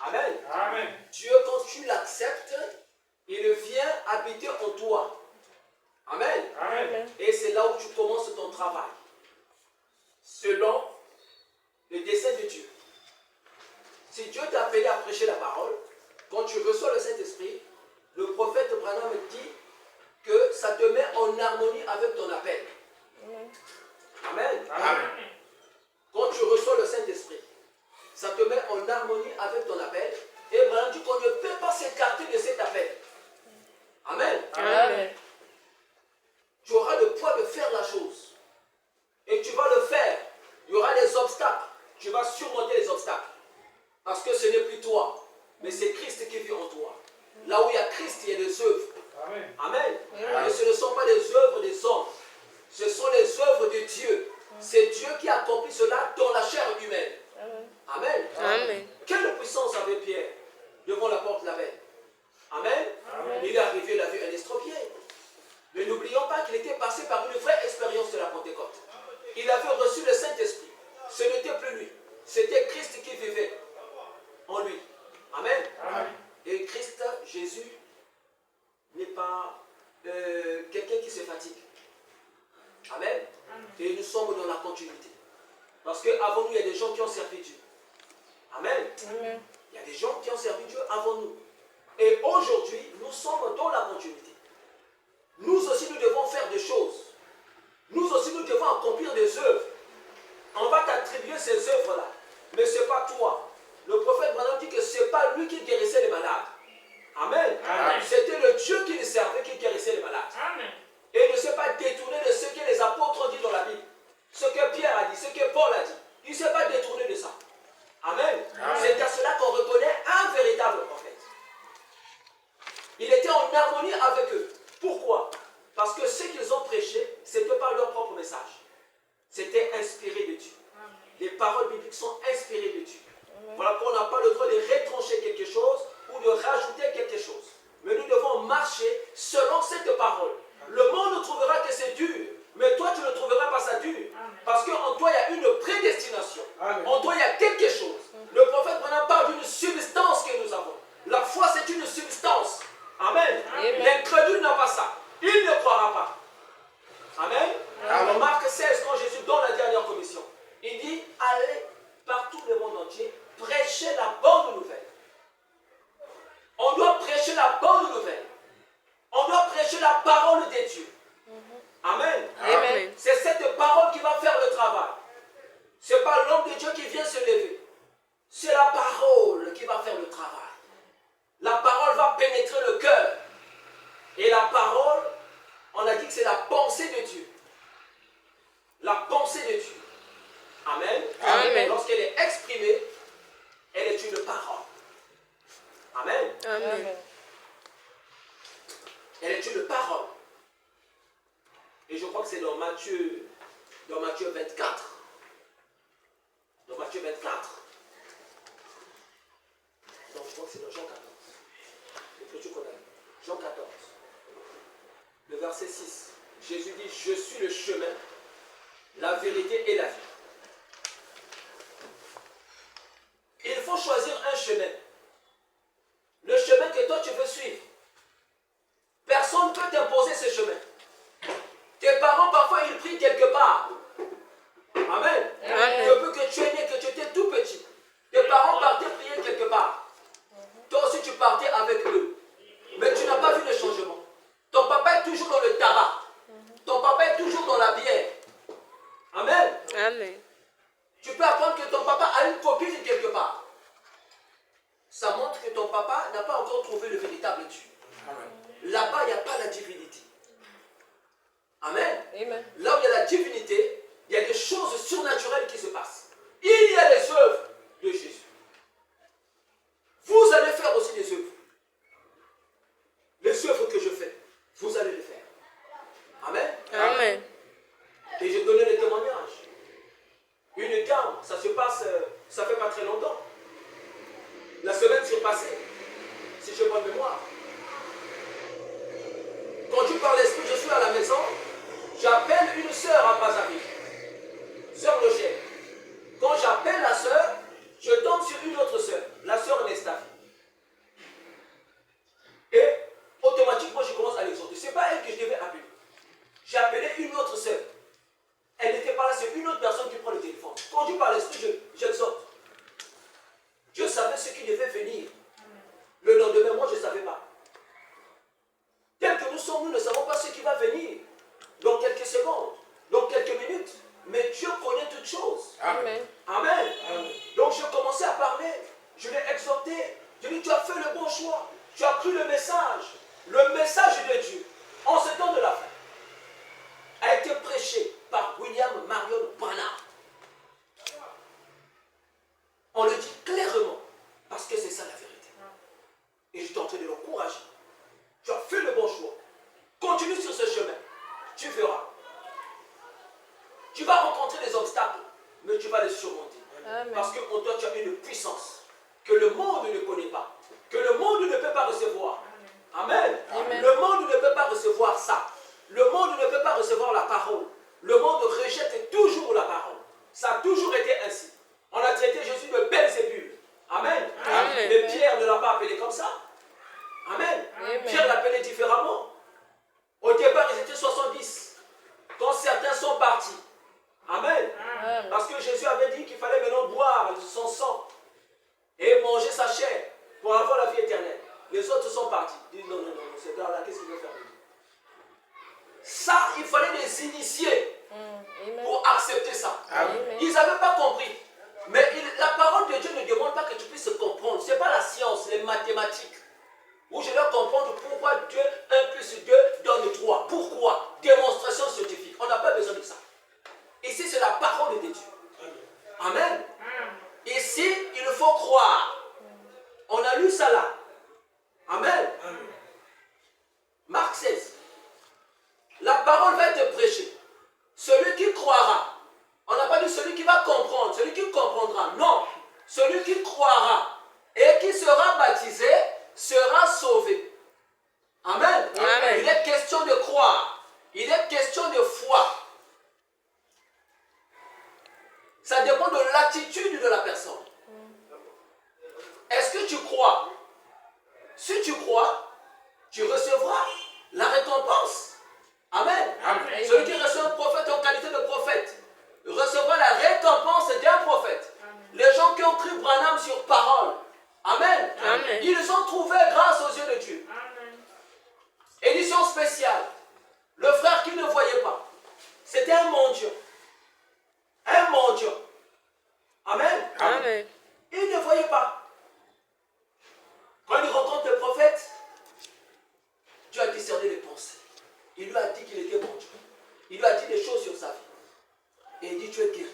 Amen. Amen. Dieu, quand tu l'acceptes, il vient habiter en toi. Amen. Amen. Et c'est là où tu commences ton travail. Selon le dessein de Dieu. Si Dieu t'a appelé à prêcher la parole, quand tu reçois le Saint-Esprit, le prophète Branham dit que ça te met en harmonie avec ton appel. Amen. Amen. Quand tu reçois le Saint-Esprit, ça te met en harmonie avec ton appel. Et Branham dit qu'on ne peut pas s'écarter de cet appel. Amen. Amen. Tu auras le poids de faire la chose. Et tu vas le faire. Il y aura des obstacles. Tu vas surmonter les obstacles. Parce que ce n'est plus toi, mais c'est Christ qui vit en toi. Là où il y a Christ, il y a des œuvres. Amen. Amen. Mais ce ne sont pas des œuvres des hommes. Ce sont les œuvres de Dieu. C'est Dieu qui accomplit cela dans la chair humaine. Amen. Amen. Quelle puissance avait Pierre devant la porte de la veine? Amen. Il est arrivé, il a vu un estropié. Mais n'oublions pas qu'il était passé par une vraie expérience de la Pentecôte. Il avait reçu le Saint-Esprit. Ce n'était plus lui. C'était Christ qui vivait en lui. Amen. Amen. Et Christ, Jésus, n'est pas quelqu'un qui se fatigue. Amen. Et nous sommes dans la continuité. Parce qu'avant nous, il y a des gens qui ont servi Dieu. Amen. Il y a des gens qui ont servi Dieu avant nous. Et aujourd'hui, nous sommes dans la continuité. Nous aussi, nous devons faire des choses. Nous aussi, nous devons accomplir des œuvres. On va t'attribuer ces œuvres-là. Mais ce n'est pas toi. Le prophète Branham dit que ce n'est pas lui qui guérissait les malades. Amen. C'était le Dieu qui le servait qui guérissait les malades. Amen. Et il ne s'est pas détourné de ce que les apôtres ont dit dans la Bible. Ce que Pierre a dit, ce que Paul a dit. Il ne s'est pas détourné de ça. Amen. C'est à cela qu'on reconnaît un véritable prophète. Il était en harmonie avec eux. Pourquoi? Parce que ce qu'ils ont prêché, ce n'était pas leur propre message. C'était inspiré de Dieu. Les paroles bibliques sont inspirées de Dieu. Voilà pourquoi on n'a pas le droit de retrancher quelque chose ou de rajouter quelque chose. Mais nous devons marcher selon cette parole. Le monde trouvera que c'est dur, mais toi tu ne trouveras pas ça dur. Parce qu'en toi il y a une prédestination. En toi il y a quelque chose. Le prophète Branham parle d'une substance que nous avons. La foi c'est une substance. Amen. L'incrédule n'a pas ça. Il ne croira pas. Amen. En Marc 16, quand Jésus donne la dernière commission, il dit allez par tout le monde entier, prêchez la bonne nouvelle. On doit prêcher la bonne nouvelle. On doit prêcher la parole de Dieu. Amen. Amen. C'est cette parole qui va faire le travail. Ce n'est pas l'homme de Dieu qui vient se lever. C'est la parole qui va faire le travail. La parole va pénétrer le cœur. Et la parole, on a dit que c'est la pensée de Dieu. La pensée de Dieu. Amen. Amen. Lorsqu'elle est exprimée, elle est une parole. Amen. Amen. Elle est une parole. Et je crois que c'est dans Matthieu 24. Dans Matthieu 24. Donc je crois que c'est dans Jean 14. L'écriture qu'on a. Jean 14. Le verset 6. Jésus dit, je suis le chemin, la vérité et la vie. Il faut choisir un chemin. Le chemin que toi tu veux suivre. Personne ne peut t'imposer ce chemin. Tes parents, parfois, ils prient quelque part. Amen. Depuis que tu es né, que tu étais tout petit, tes parents partaient prier quelque part. Toi aussi, tu partais avec eux. Mais tu n'as pas vu le changement. Ton papa est toujours dans le tabac. Ton papa est toujours dans la bière. Amen. Amen. Tu peux apprendre que ton papa a une copine quelque part. Ça montre que ton papa n'a pas encore trouvé le véritable Dieu. Là-bas, il n'y a pas la divinité. Amen. Amen. Là où il y a la divinité, il y a des choses surnaturelles qui se passent. Il y a les œuvres de Jésus. Vous allez faire aussi des œuvres. Les œuvres que je fais, vous allez les faire. Amen. Amen. Et je donnais des témoignages. Une dame, ça se passe, ça fait pas très longtemps. La semaine surpassée, si j'ai bonne mémoire. Quand tu parles l'esprit, je suis à la maison, j'appelle une sœur à Brazzaville, sœur Logère. Quand j'appelle la sœur, je tombe sur une autre sœur, la sœur Nestav. qui devait venir. Le lendemain, moi, je ne savais pas. Tel que nous sommes, nous ne savons pas ce qui va venir dans quelques secondes, dans quelques minutes. Mais Dieu connaît toutes choses. Amen. Amen. Donc je commençais à parler, je l'ai exhorté. Je lui ai dit, tu as fait le bon choix. Tu as cru le message. Le message de Dieu, en ce temps de la fin, a été prêché par William Marion Branham. On le dit clairement, parce que c'est ça la vérité. Et je suis en train de l'encourager. Tu as fait le bon choix. Continue sur ce chemin. Tu verras. Tu vas rencontrer des obstacles, mais tu vas les surmonter. Amen. Parce qu'en toi, tu as une puissance que le monde ne connaît pas, que le monde ne peut pas recevoir. Amen. Amen. Le monde ne peut pas recevoir ça. Le monde ne peut pas recevoir la parole. Le monde rejette toujours la parole. Ça a toujours été ainsi. On a traité Jésus de Belzébul. Amen. Amen. Mais Pierre ne l'a pas appelé comme ça. Amen. Amen. Pierre l'appelait différemment. Au départ, ils étaient 70. Quand certains sont partis. Amen. Amen. Parce que Jésus avait dit qu'il fallait maintenant boire son sang et manger sa chair pour avoir la vie éternelle. Les autres sont partis. Ils disent non, non, non, ce gars-là, qu'est-ce qu'il veut faire? Ça, il fallait les initier Amen. pour accepter ça. Amen. Ils n'avaient pas compris. Mais la parole de Dieu ne demande pas que tu puisses comprendre. Ce n'est pas la science, les mathématiques. Où je dois comprendre pourquoi 2, 1 plus 2 donne 3. Pourquoi? Démonstration scientifique. On n'a pas besoin de ça. Ici, c'est la parole de Dieu. Amen. Ici, il faut croire. On a lu ça là. Amen. Marc 16. La parole va être prêchée. Celui qui croira. On n'a pas dit celui qui va comprendre, celui qui comprendra. Non. Celui qui croira et qui sera baptisé sera sauvé. Amen. Amen. Il est question de croire. Il est question de foi. Ça dépend de l'attitude de la personne. Est-ce que tu crois? Si tu crois, tu recevras la récompense. Amen. Amen. Celui qui reçoit un prophète en qualité de prophète recevra la récompense d'un prophète. Les gens qui ont cru Branham sur parole. Amen. Amen. Ils ont trouvé grâce aux yeux de Dieu. Édition spéciale. Le frère qui ne voyait pas. C'était un mendiant. Un mendiant. Amen. Amen. Il ne voyait pas. Quand il rencontre le prophète, Dieu a discerné les pensées. Il lui a dit qu'il était mendiant. Il lui a dit des choses sur sa vie. Et il dit, tu es guéri.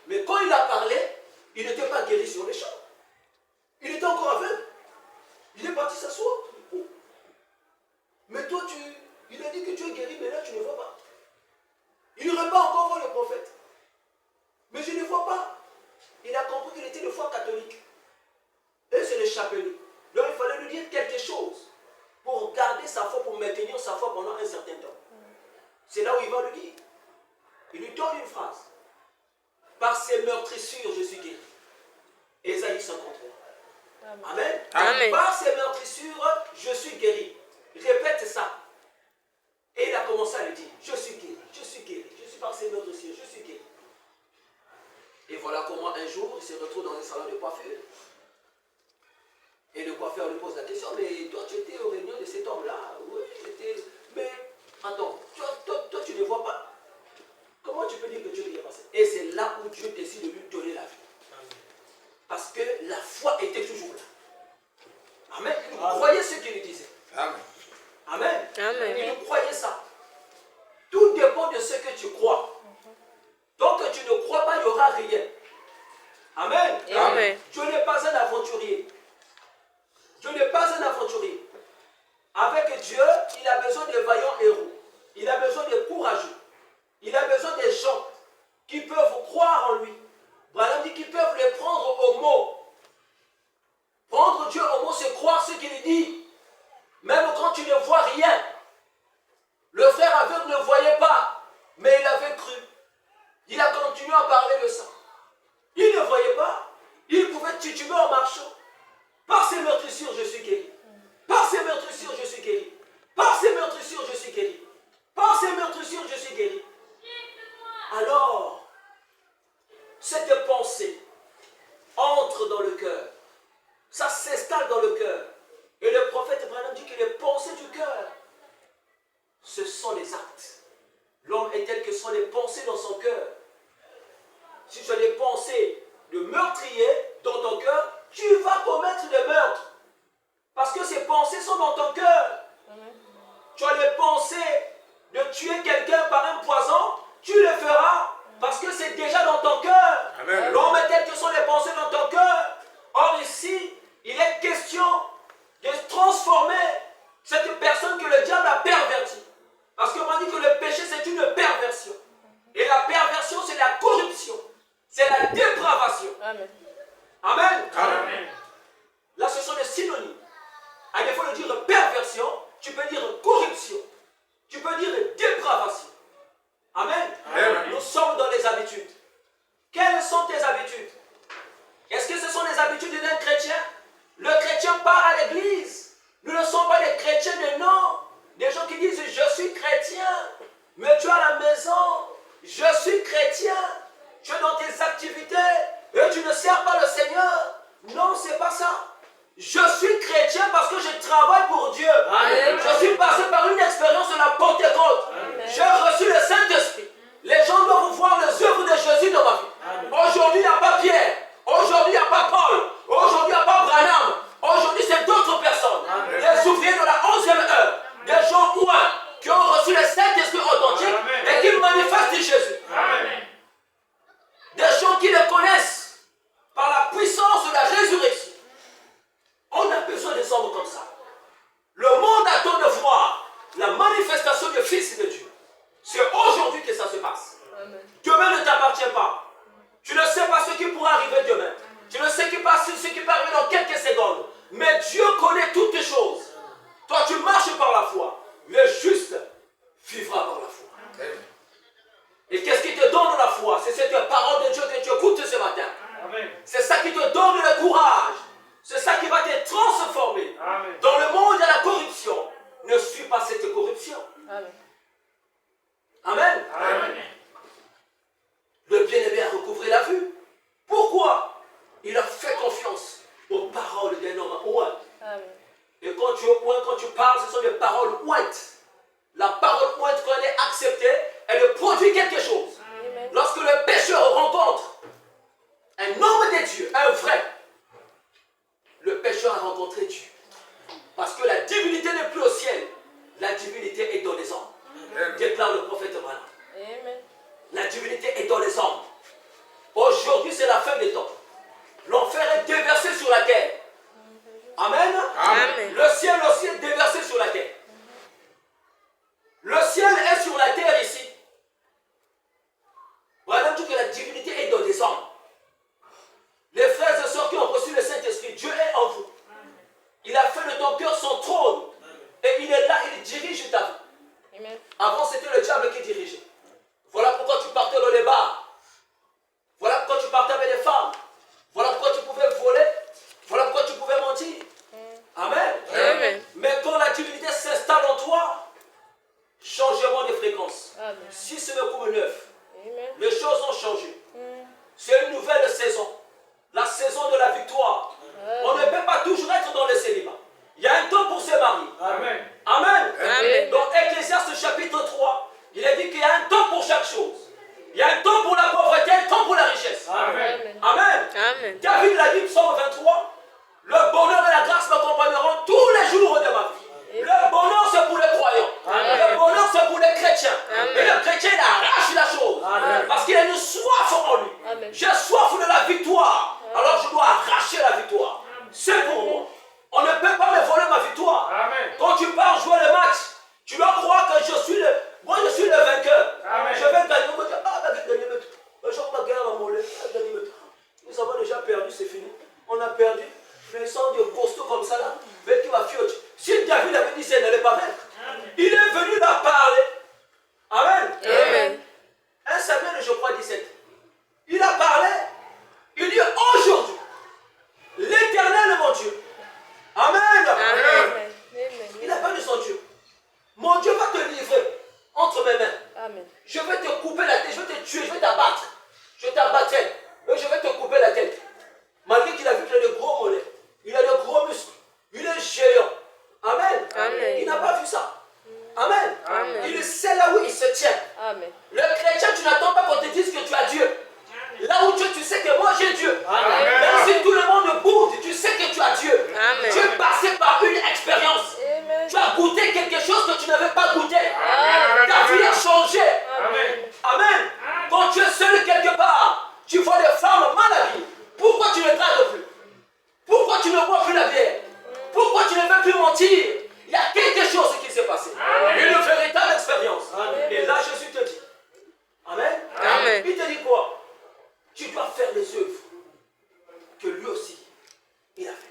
Mais quand il a parlé, il n'était pas guéri sur les champs. Il était encore aveugle. Il est parti s'asseoir. Oh. Mais toi, il a dit que tu es guéri, mais là, tu ne vois pas. Il n'aurait pas encore voir le prophète. Mais je ne vois pas. Il a compris qu'il était de foi catholique. Et c'est le chapelet. Donc il fallait lui dire quelque chose pour garder sa foi, pour maintenir sa foi pendant un certain temps. C'est là où il va lui dire. Il lui donne une phrase. Par ses meurtrissures, je suis guéri. Ésaïe 53. Amen. Amen. Par ses meurtrissures, je suis guéri. Répète ça. Et il a commencé à lui dire, je suis guéri, je suis guéri, je suis par ses meurtrissures, je suis guéri. Et voilà comment un jour, il se retrouve dans un salon de coiffure. Et le coiffeur lui pose la question, mais toi tu étais aux réunions de cet homme-là? Oui, j'étais. Mais attends, toi tu ne vois pas. Comment tu peux dire que Dieu t'y est passé? Et c'est là où Dieu décide de lui donner la vie. Parce que la foi était toujours là. Amen. Il croyait ce qu'il lui disait. Amen. Amen. Amen. Il croyait ça. Tout dépend de ce que tu crois. Donc tu ne crois pas, il n'y aura rien. Amen. Amen. Dieu n'est pas un aventurier. Dieu n'est pas un aventurier. Avec Dieu, il a besoin de vaillants héros. Il a besoin de courageux. Il a besoin des gens qui peuvent croire en lui. Branham dit qu'ils peuvent les prendre au mot. Prendre Dieu au mot, c'est croire ce qu'il dit. Même quand tu ne vois rien. Le frère aveugle ne voyait pas, mais il avait cru. Il a continué à parler de ça. Il ne voyait pas. Il pouvait tituber en marchant. Par ces meurtrissures, je suis guéri. Par ces meurtrissures, je suis guéri. Par ces meurtrissures, je suis guéri. Par ces meurtrissures, je suis guéri. Alors, cette pensée entre dans le cœur il est question de transformer cette personne que le diable a pervertie. Parce qu'on dit que le péché, c'est une perversion. Et la perversion, c'est la corruption. C'est la dépravation. Amen. Amen. Amen. Là, ce sont des synonymes. À défaut de dire perversion, tu peux dire corruption. Tu peux dire dépravation. Amen. Amen. Nous sommes dans les habitudes. Quelles sont tes habitudes? Est-ce que ce sont les habitudes d'un chrétien? Le chrétien part à l'église. Nous ne sommes pas des chrétiens de nom. Des gens qui disent je suis chrétien, mais tu es à la maison. Je suis chrétien. Tu es dans tes activités et tu ne sers pas le Seigneur. Non, c'est pas ça. Je suis chrétien parce que je travaille pour Dieu. Amen. Je suis passé par une expérience de la Pentecôte. J'ai reçu le Saint-Esprit. Les gens doivent voir les œuvres de Jésus dans ma vie. Aujourd'hui, il n'y a pas Pierre. Aujourd'hui, il n'y a pas Paul. Aujourd'hui, il n'y a pas Branham. Aujourd'hui, c'est d'autres personnes. Des ouvriers de la 11e heure. Des gens ouins qui ont reçu le Saint-Esprit authentique et qui manifestent Jésus. Amen. Des gens qui le connaissent par la puissance de la résurrection. On a besoin des hommes comme ça. Le monde attend de voir la manifestation du Fils de Dieu. C'est aujourd'hui que ça se passe. Amen. Demain ne t'appartient pas. Tu ne sais pas ce qui pourra arriver demain. Tu ne sais pas ce qui peut arriver dans quelques secondes. Mais Dieu connaît toutes les choses. Toi, tu marches par la foi. Le juste vivra par la foi. Et qu'est-ce qui te donne la foi? C'est cette parole de Dieu que tu écoutes ce matin. C'est ça qui te donne le courage. C'est ça qui va te transformer. Amen. Dans le monde de la corruption, ne suis pas cette corruption. Amen. Amen. Amen. Le bien-aimé a recouvré la vue. Pourquoi? Il a fait confiance aux paroles d'un homme oint. Amen. Et quand tu es oint, quand tu parles, ce sont des paroles ointes. La parole ointe, quand elle est acceptée, elle produit quelque chose. Amen. Lorsque le pécheur rencontre un homme de Dieu, un vrai, le pécheur a rencontré Dieu. Parce que la divinité n'est plus au ciel, la divinité est dans les hommes. Déclare le prophète Branham. Amen. La divinité est dans les hommes. Aujourd'hui, c'est la fin des temps. L'enfer est déversé sur la terre. Amen. Amen. Le ciel aussi est déversé sur la terre. Le ciel est sur la terre ici. Voilà tout que la divinité est dans les hommes. Les frères et sœurs qui ont reçu le Saint-Esprit, Dieu est en vous. Il a fait de ton cœur son trône. Et il est là, il dirige ta vie. Amen. Avant, c'était le diable qui dirigeait. Voilà pourquoi tu partais dans les bars. Voilà pourquoi tu partais avec les femmes. Voilà pourquoi tu pouvais voler. Voilà pourquoi tu pouvais mentir. Amen. Amen. Mais quand la divinité s'installe en toi, changement de fréquence. Amen. 6,9. Amen. Les choses ont changé. C'est une nouvelle saison. La saison de la victoire. On ne peut pas toujours être dans le célibat. Il y a un temps pour se marier. Amen. Amen. Amen. Dans Ecclésiaste chapitre 3, il est dit qu'il y a un temps pour chaque chose. Il y a un temps pour la pauvreté, un temps pour la richesse. Amen. Amen. Amen. David l'a dit, psaume 23, le bonheur et la grâce m'accompagneront tous les jours de ma vie. Le bonheur, c'est pour les croyants. Amen. Le bonheur, c'est pour les chrétiens. Amen. Et le chrétien, il arrache la chose. Amen. Parce qu'il a une soif en lui. Amen. J'ai soif de la victoire. Alors je dois arracher la victoire. C'est pour moi. On ne peut pas me voler ma victoire. Amen. Quand tu pars jouer le match, tu dois croire que je suis le vainqueur. Amen. Je vais gagner. On va dire, ah, bah, gagner le truc. Je vais gagner ma mollet. Gagner le truc. Nous avons déjà perdu, c'est fini. On a perdu. Mais sans de costaud comme ça là, mais qui va fiocher. Si David avait dit ça, il n'allait pas vaincre. Il est venu là parler. Amen. Amen. 1 Samuel, je crois, 17. Il a parlé. Il dit aujourd'hui, l'Éternel est mon Dieu. Amen. Amen. Il n'a pas de son Dieu. Mon Dieu va te livrer entre mes mains. Amen. Je vais te couper la tête, je vais te tuer, je vais t'abattre. Je t'abattrai. Et je vais te couper la tête. Malgré qu'il a vu qu'il a de gros mollets, il a de gros muscles, bois plus la bière? Pourquoi tu ne veux plus mentir? Il y a quelque chose qui s'est passé. Une véritable expérience. Et là, Jésus te dit. Amen. Amen. Il te dit quoi? Tu dois faire les œuvres que lui aussi, il a fait.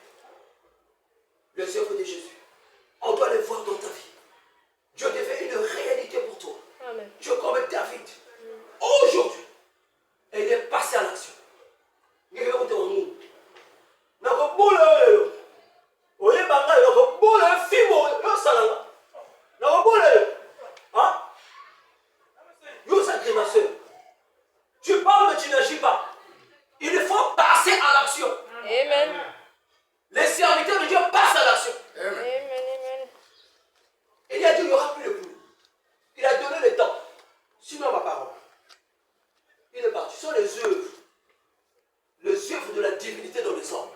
Les œuvres de Jésus. On doit les voir dans ta vie. Dieu devait une réalité pour toi. Amen. Tu es comme David. Aujourd'hui, il est passé à l'action. Il est monté en nous. Tu parles mais tu n'agis pas. Il faut passer à l'action. Amen. Les serviteurs de Dieu passent à l'action. Amen. Amen. Il a dit il n'y aura plus de pluie. Il a donné le temps. Sinon ma parole. Il est parti. Ce sont les œuvres de la divinité dans les hommes.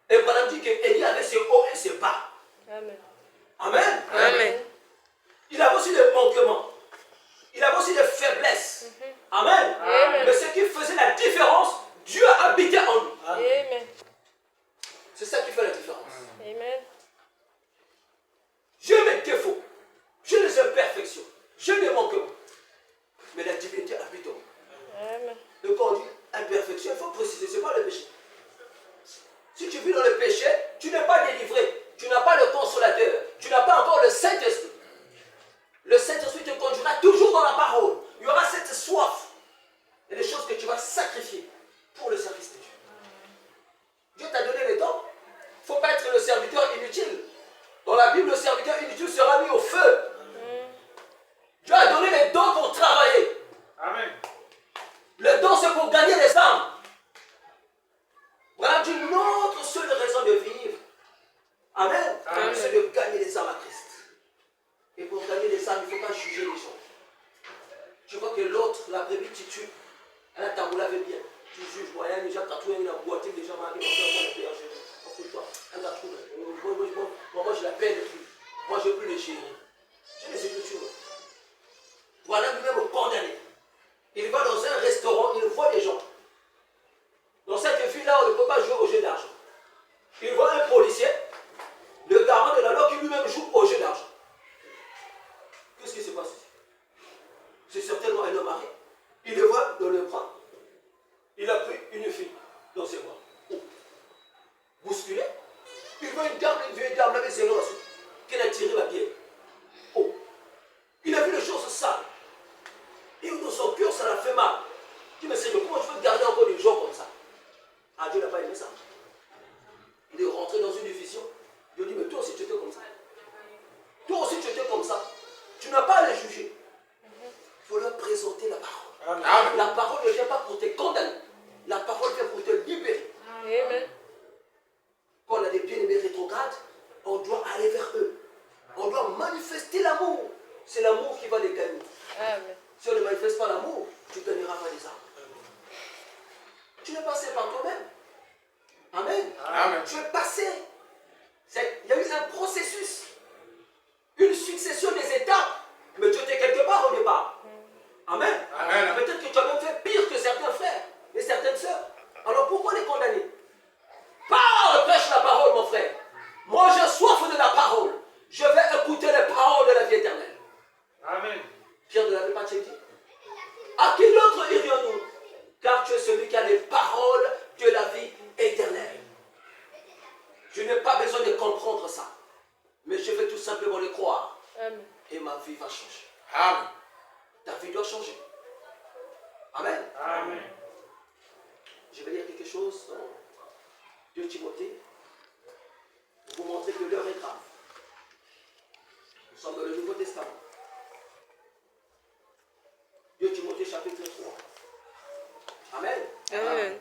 Et Abraham dit qu'Élie avait ses hauts et ses bas. Amen. Amen. Amen. Il avait aussi des manquements. Il avait aussi des faiblesses. Amen. Amen. Mais ce qui faisait la différence, Dieu habitait en lui. Amen. C'est ça qui fait la différence. Amen. J'ai mes défauts. J'ai les imperfections. J'ai des manquements. Mais la divinité habite en moi. Amen. Donc quand on dit imperfection, il faut préciser, ce n'est pas le péché. Si tu vis dans le péché, tu n'es pas délivré. Tu n'as pas le consolateur. Tu n'as pas encore le Saint-Esprit. Le Saint-Esprit te conduira toujours dans la parole. Il y aura cette soif. Et des choses que tu vas sacrifier pour le service de Dieu. Dieu t'a donné les dons. Il ne faut pas être le serviteur inutile. Dans la Bible, le serviteur inutile sera mis au feu. Dieu a donné les dons pour travailler. Amen. Le don, c'est pour gagner les âmes. Voilà d'une autre seule raison de vivre. Amen. Amen. C'est de gagner les âmes à Christ. Et pour gagner les âmes, il ne faut pas juger les gens. Tu vois que l'autre, la brebis, tu tues. Elle a taboulavé bien. Tu juges, moi, elle a déjà tatoué, elle a boité, déjà, moi, je la peine plus. Moi, je ne veux plus les gérer. J'ai les Écritures. Voilà lui-même condamné. Il va dans un restaurant, il voit des gens. Dans cette ville-là, on ne peut pas jouer au jeu d'argent. Il voit un policier, le garant de la loi qui lui-même joue au jeu d'argent. Qu'est-ce qui se passe ici? C'est certainement un homme marié. Il le voit dans le bras. Il a pris une fille dans ses bras. Oh. Bousculé. Il voit une dame, une vieille dame, là, mais c'est là aussi, qu'elle a tiré la bière. Oh. Il a vu les choses sales. Et dans son cœur, ça l'a fait mal. Il dit, mais Seigneur, comment je peux garder encore des gens comme ça? Ah, Dieu n'a pas aimé ça. Il est rentré dans une division. Dieu dit, mais toi aussi tu étais comme ça. Toi aussi tu étais comme ça. Tu n'as pas à les juger. Il faut leur présenter la parole. Amen. La parole ne vient pas pour te condamner. La parole vient pour te libérer. Amen. Quand on a des bien-aimés rétrogrades, on doit aller vers eux. On doit manifester l'amour. C'est l'amour qui va les gagner. Amen. Si on ne manifeste pas l'amour, tu ne gagneras pas les âmes. Tu es passé par toi-même. Amen. Amen. Tu es passé. Il y a eu un processus. Une succession des étapes. Mais tu étais quelque part au départ. Amen. Amen. Peut-être que tu as même fait pire que certains frères et certaines sœurs. Alors pourquoi les condamner? Parle, prêche la parole, mon frère. Moi, j'ai soif de la parole. Je vais écouter les paroles de la vie éternelle. Amen. Pierre ne l'avait pas dit. À qui d'autre irions-nous? Car tu es celui qui a les paroles de la vie éternelle. Je n'ai pas besoin de comprendre ça. Mais je vais tout simplement le croire. Amen. Et ma vie va changer. Amen. Ta vie doit changer. Amen. Amen. Je vais dire quelque chose dans 2 Timothée. Pour vous montrer que l'heure est grave. Nous sommes dans le Nouveau Testament. 2 Timothée chapitre 3. Amen. Amen.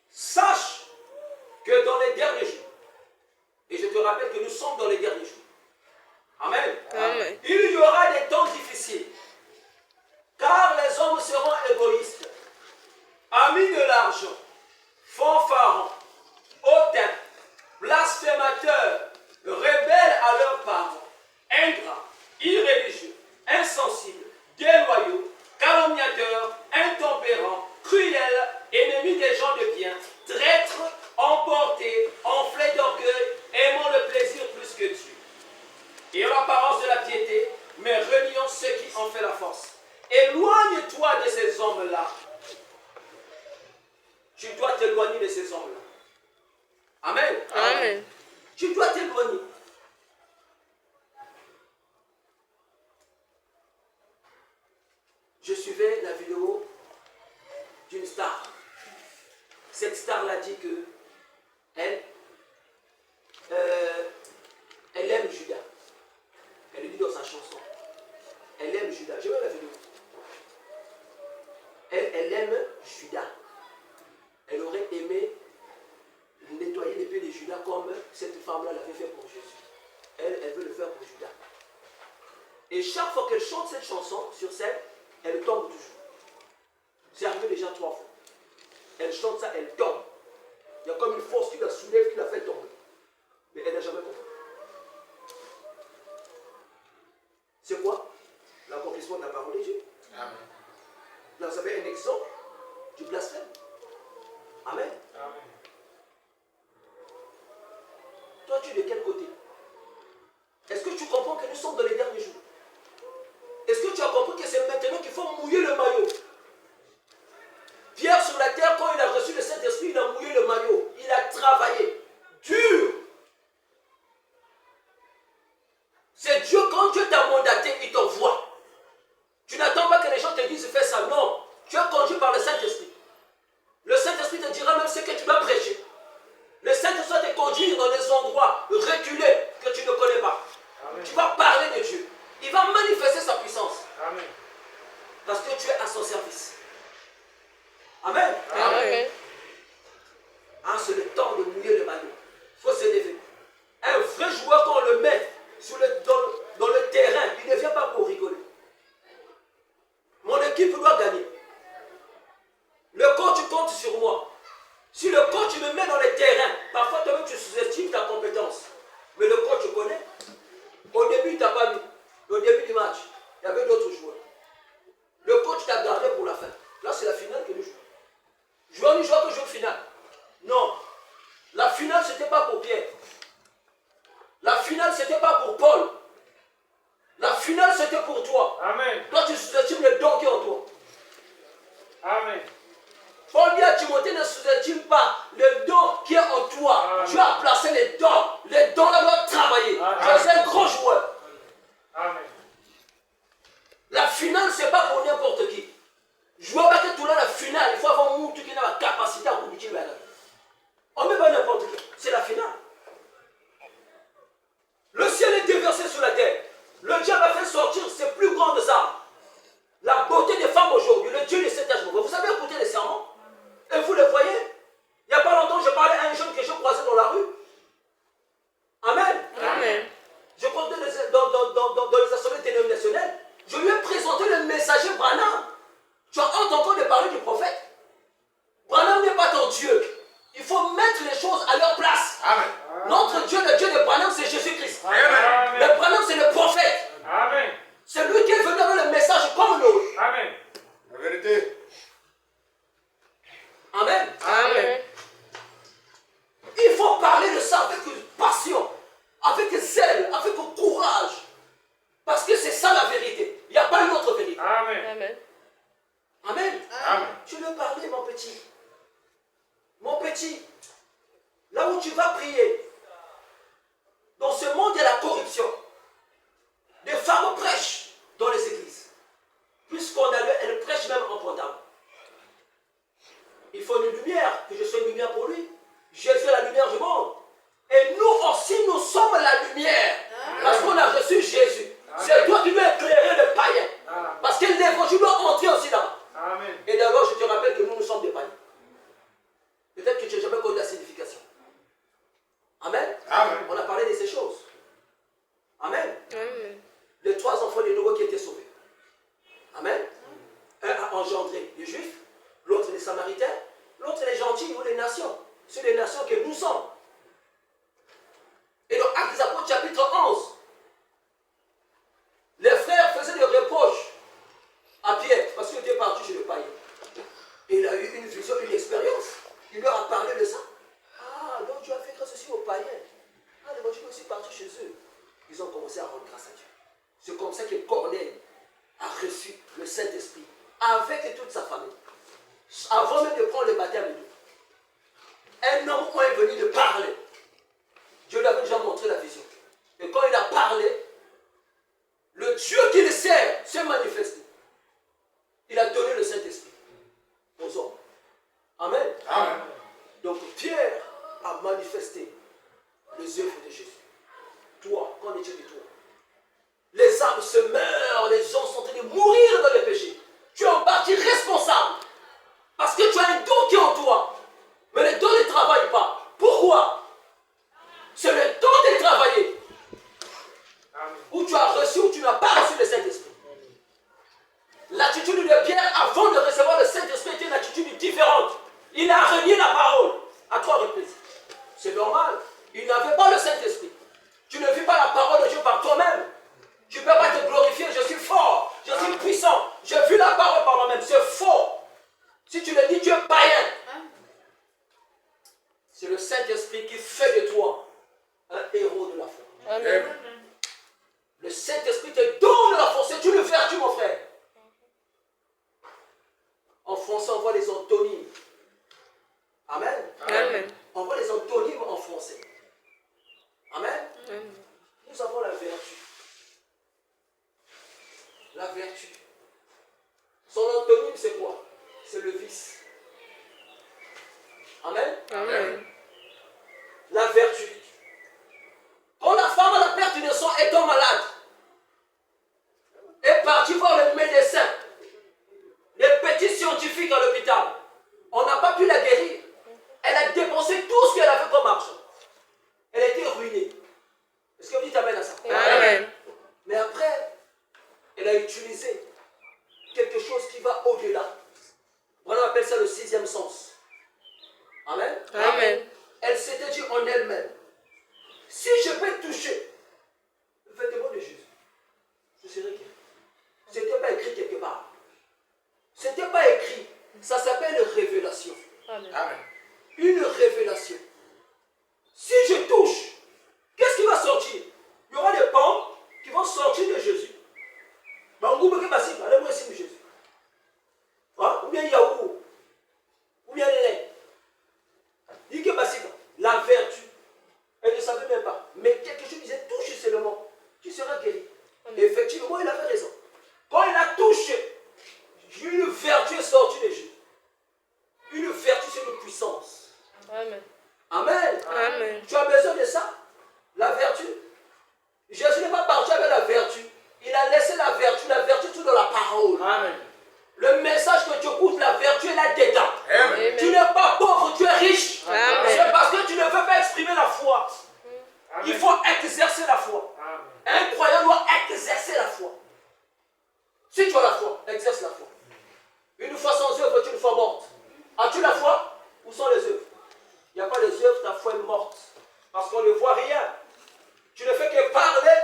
Sache que dans les derniers jours, et je te rappelle que nous sommes dans les derniers jours. Amen. Amen. Il y aura des temps difficiles. Car les hommes seront égoïstes, amis de l'argent, fanfarons, hautains, blasphémateurs, rebelles à leurs parents, ingrats, irréligieux, insensibles, déloyaux, calomniateurs, intempérants, cruels, ennemis des gens de bien, traîtres, emportés, enflés d'orgueil, femme-là l'avait fait pour Jésus. Elle veut le faire pour Judas. Et chaque fois qu'elle chante cette chanson sur scène, elle tombe toujours. C'est arrivé déjà 3 fois. Elle chante ça, elle tombe. Il y a comme une force qui la soulève, qui la fait tomber. Mais elle n'a jamais compris. C'est quoi? L'accomplissement de la parole de Dieu. Amen. Là, vous avez un exemple du blasphème. Amen. Amen. Toi, tu es de quel côté? Est-ce que tu comprends que nous sommes dans les derniers jours? Est-ce que tu as compris que c'est maintenant qu'il faut mouiller le maillot? Pierre sur la terre, quand il a reçu le Saint-Esprit, il a mouillé le maillot. Il a travaillé. Dur. C'est Dieu, quand Dieu t'a mandaté, il t'envoie. Tu n'attends pas que les gens te disent fais ça. Non. Tu es conduit par le Saint-Esprit. Le Saint-Esprit te dira même ce que tu dois prêcher. Le Saint-Esprit va te conduire dans des endroits reculés que tu ne connais pas. Amen. Tu vas parler de Dieu. Il va manifester sa puissance. Amen. Parce que tu es à son service. Amen. Amen. Ah, c'est le temps de mouiller le maillot. Il faut se lever. Un vrai joueur, quand on le met dans le terrain, il ne vient pas pour rigoler. Mon équipe doit gagner. Le coach compte sur moi. Si le coach me met dans le terrain, parfois toi-même tu sous-estimes ta compétence. Mais le coach connaît. Au début, il ne t'a pas mis. Au début du match, il y avait d'autres joueurs. Le coach t'a gardé pour la fin. Là, c'est la finale que nous jouons. Joueur ni joueur que joue finale. Non. La finale, ce n'était pas pour Pierre. La finale, ce n'était pas pour Paul. La finale, c'était pour toi. Amen. Toi, tu sous-estimes le don qui est en toi. Amen. Paul dit à Timothée, ne sous-estime pas le don qui est en toi. Amen. Tu as placé les dons. Les dons là doivent travailler. Tu es un grand joueur. Amen. La finale, ce n'est pas pour n'importe qui. Jouer avec tout là, la finale, il faut avoir un monde qui a la capacité à communiquer. On ne met pas n'importe qui. C'est la finale. Le ciel est déversé sur la terre. Le diable a fait sortir ses plus grandes armes. La beauté des femmes aujourd'hui, le Dieu de cet âge. Vous avez écouté les sermons? Et vous les voyez? Il n'y a pas longtemps, je parlais à un jeune que je croisais dans la rue. Amen. Amen. Je crois que dans les assemblées dénominationnelles, je lui ai présenté le messager Branham. Tu as entendu de parler du prophète? Branham n'est pas ton Dieu. Il faut mettre les choses à leur place. Amen. Notre Dieu, le Dieu de Branham, c'est Jésus-Christ. Amen. Le Branham, c'est le prophète. Amen. C'est lui qui est venu avec le message comme nous. Amen. La vérité. Amen. Amen. Il faut parler de ça avec passion, avec zèle, avec courage. Parce que c'est ça la vérité. Il n'y a pas une autre vérité. Amen. Amen. Amen. Amen. Tu veux parler, mon petit. Mon petit, là où tu vas prier, dans ce monde, il y a la corruption. Des femmes prêchent dans les églises. Puisqu'on a elles prêchent même en pointable. Il faut une lumière, que je sois une lumière pour lui. Jésus est la lumière du monde. Et nous aussi, nous sommes la lumière. Parce qu'on a reçu Jésus. C'est toi qui veux éclairer le païen. Parce que l'évangile doit entrer aussi là-bas. Amen. Et d'abord, je te rappelle que nous sommes des païens. Peut-être que tu n'as jamais connu la signification. Amen. Amen. On a parlé de ces choses. Amen. Amen. Les 3 enfants des nouveaux qui étaient sauvés. Amen. Un a engendré les Juifs, l'autre les Samaritains, l'autre les gentils ou les nations. C'est les nations que nous sommes. Et dans Actes des Apôtres, chapitre 11, les frères faisaient des reproches à Pierre parce qu'il était parti chez le païen. Et il a eu une vision, une expérience. Il leur a parlé de ça. Ah, donc tu as fait grâce aussi aux païens. Ah, l'évangile est aussi parti chez eux. Ils ont commencé à rendre grâce à Dieu. C'est comme ça que Corneille a reçu le Saint-Esprit avec toute sa famille. Avant même de prendre le baptême de Dieu. Un homme est venu de parler. Dieu lui avait déjà montré la vision. Et quand il a parlé, le Dieu qui le sert s'est manifesté. Il a donné le Saint-Esprit aux hommes. Amen. Amen. Donc Pierre a manifesté les œuvres de Jésus. Toi, qu'en est-il de toi? Les âmes se meurent, les gens sont en train de mourir dans le péché. Tu es en partie responsable. Parce que tu as un don qui est en toi. Mais le don ne travaille pas. Pourquoi? C'est le temps de travailler. Amen. Où tu as reçu ou tu n'as pas reçu le Saint-Esprit. L'attitude de Pierre avant de recevoir le Saint-Esprit était une attitude différente. Il a renié la parole à 3 reprises. C'est normal. Il n'avait pas le Saint-Esprit. Tu ne vis pas la parole de Dieu par toi-même. Tu ne peux pas te glorifier. Je suis fort. Je suis puissant. Je vis la parole par moi-même. C'est faux. Si tu le dis, tu es païen. C'est le Saint-Esprit qui fait de toi un héros de la foi. Amen. Le Saint-Esprit te donne la force. C'est une vertu, mon frère. En français, on voit les antonymes. Amen. Amen. On voit les antonymes en français. Amen. Amen. Nous avons la vertu. La vertu. Son antonyme, c'est quoi? C'est le vice. Amen. Amen. La vertu. Quand la femme à la perte de sang étant malade, est partie voir le médecin, les petits scientifiques à l'hôpital, on n'a pas pu la guérir. Elle a dépensé tout ce qu'elle avait comme argent. Elle était ruinée. Est-ce que vous dites amen à ça? Amen. Mais après, elle a utilisé quelque chose qui va au-delà. On appelle ça le 6e sens. Amen. Amen. Elle s'était dit en elle-même, si je peux toucher le vêtement de Jésus, je serai guéri. Ce n'était pas écrit quelque part. Ce n'était pas écrit. Ça s'appelle révélation. Amen. Amen. Une révélation. Si je touche, qu'est-ce qui va sortir? Il y aura des pommes qui vont sortir de Jésus. Jésus. Hein? Ou bien yaourt. Ou bien lait. La vertu. Elle ne savait même pas. Mais quelque chose disait, touche seulement. Tu seras guéri. Et effectivement, il avait raison. Quand il a touché, une vertu est sortie de Jésus. Une vertu, c'est une puissance. Amen. Amen. Amen. Tu as besoin de ça? La vertu. Jésus n'est pas parti avec la vertu. Il a laissé la vertu tout dans la parole. Amen. Le message que tu écoutes, la vertu est là-dedans. Amen. Tu n'es pas pauvre, tu es riche. Amen. C'est parce que tu ne veux pas exprimer la foi. Amen. Il faut exercer la foi. Amen. Un croyant doit exercer la foi. Si tu as la foi, exerce la foi. Une foi sans œuvre est une foi morte. As-tu la foi? Où sont les œuvres? Il n'y a pas les œuvres, ta foi est morte. Parce qu'on ne voit rien. Tu ne fais que parler.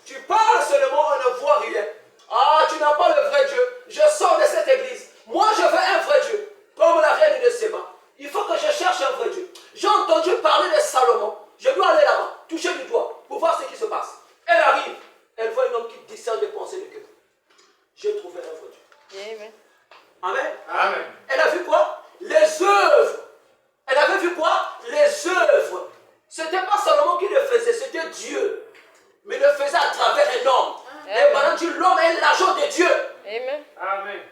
Tu parles seulement, on ne voit rien. Ah, tu n'as pas le vrai Dieu. Je sors de cette église. Moi, je veux un vrai Dieu. Comme la reine de Séba. Il faut que je cherche un vrai Dieu. J'ai entendu parler de Salomon. Je dois aller là-bas, toucher du doigt, pour voir ce qui se passe. Elle arrive. Elle voit un homme qui discerne les pensées de cœur. J'ai trouvé un vrai Dieu. Amen. Amen. Amen. Elle a vu quoi? Les œuvres. Elle avait vu quoi? Les œuvres. Ce n'était pas Salomon qui le faisait, c'était Dieu. Mais il le faisait à travers un homme. Et pendant que l'homme est l'agent de Dieu. Amen. Amen.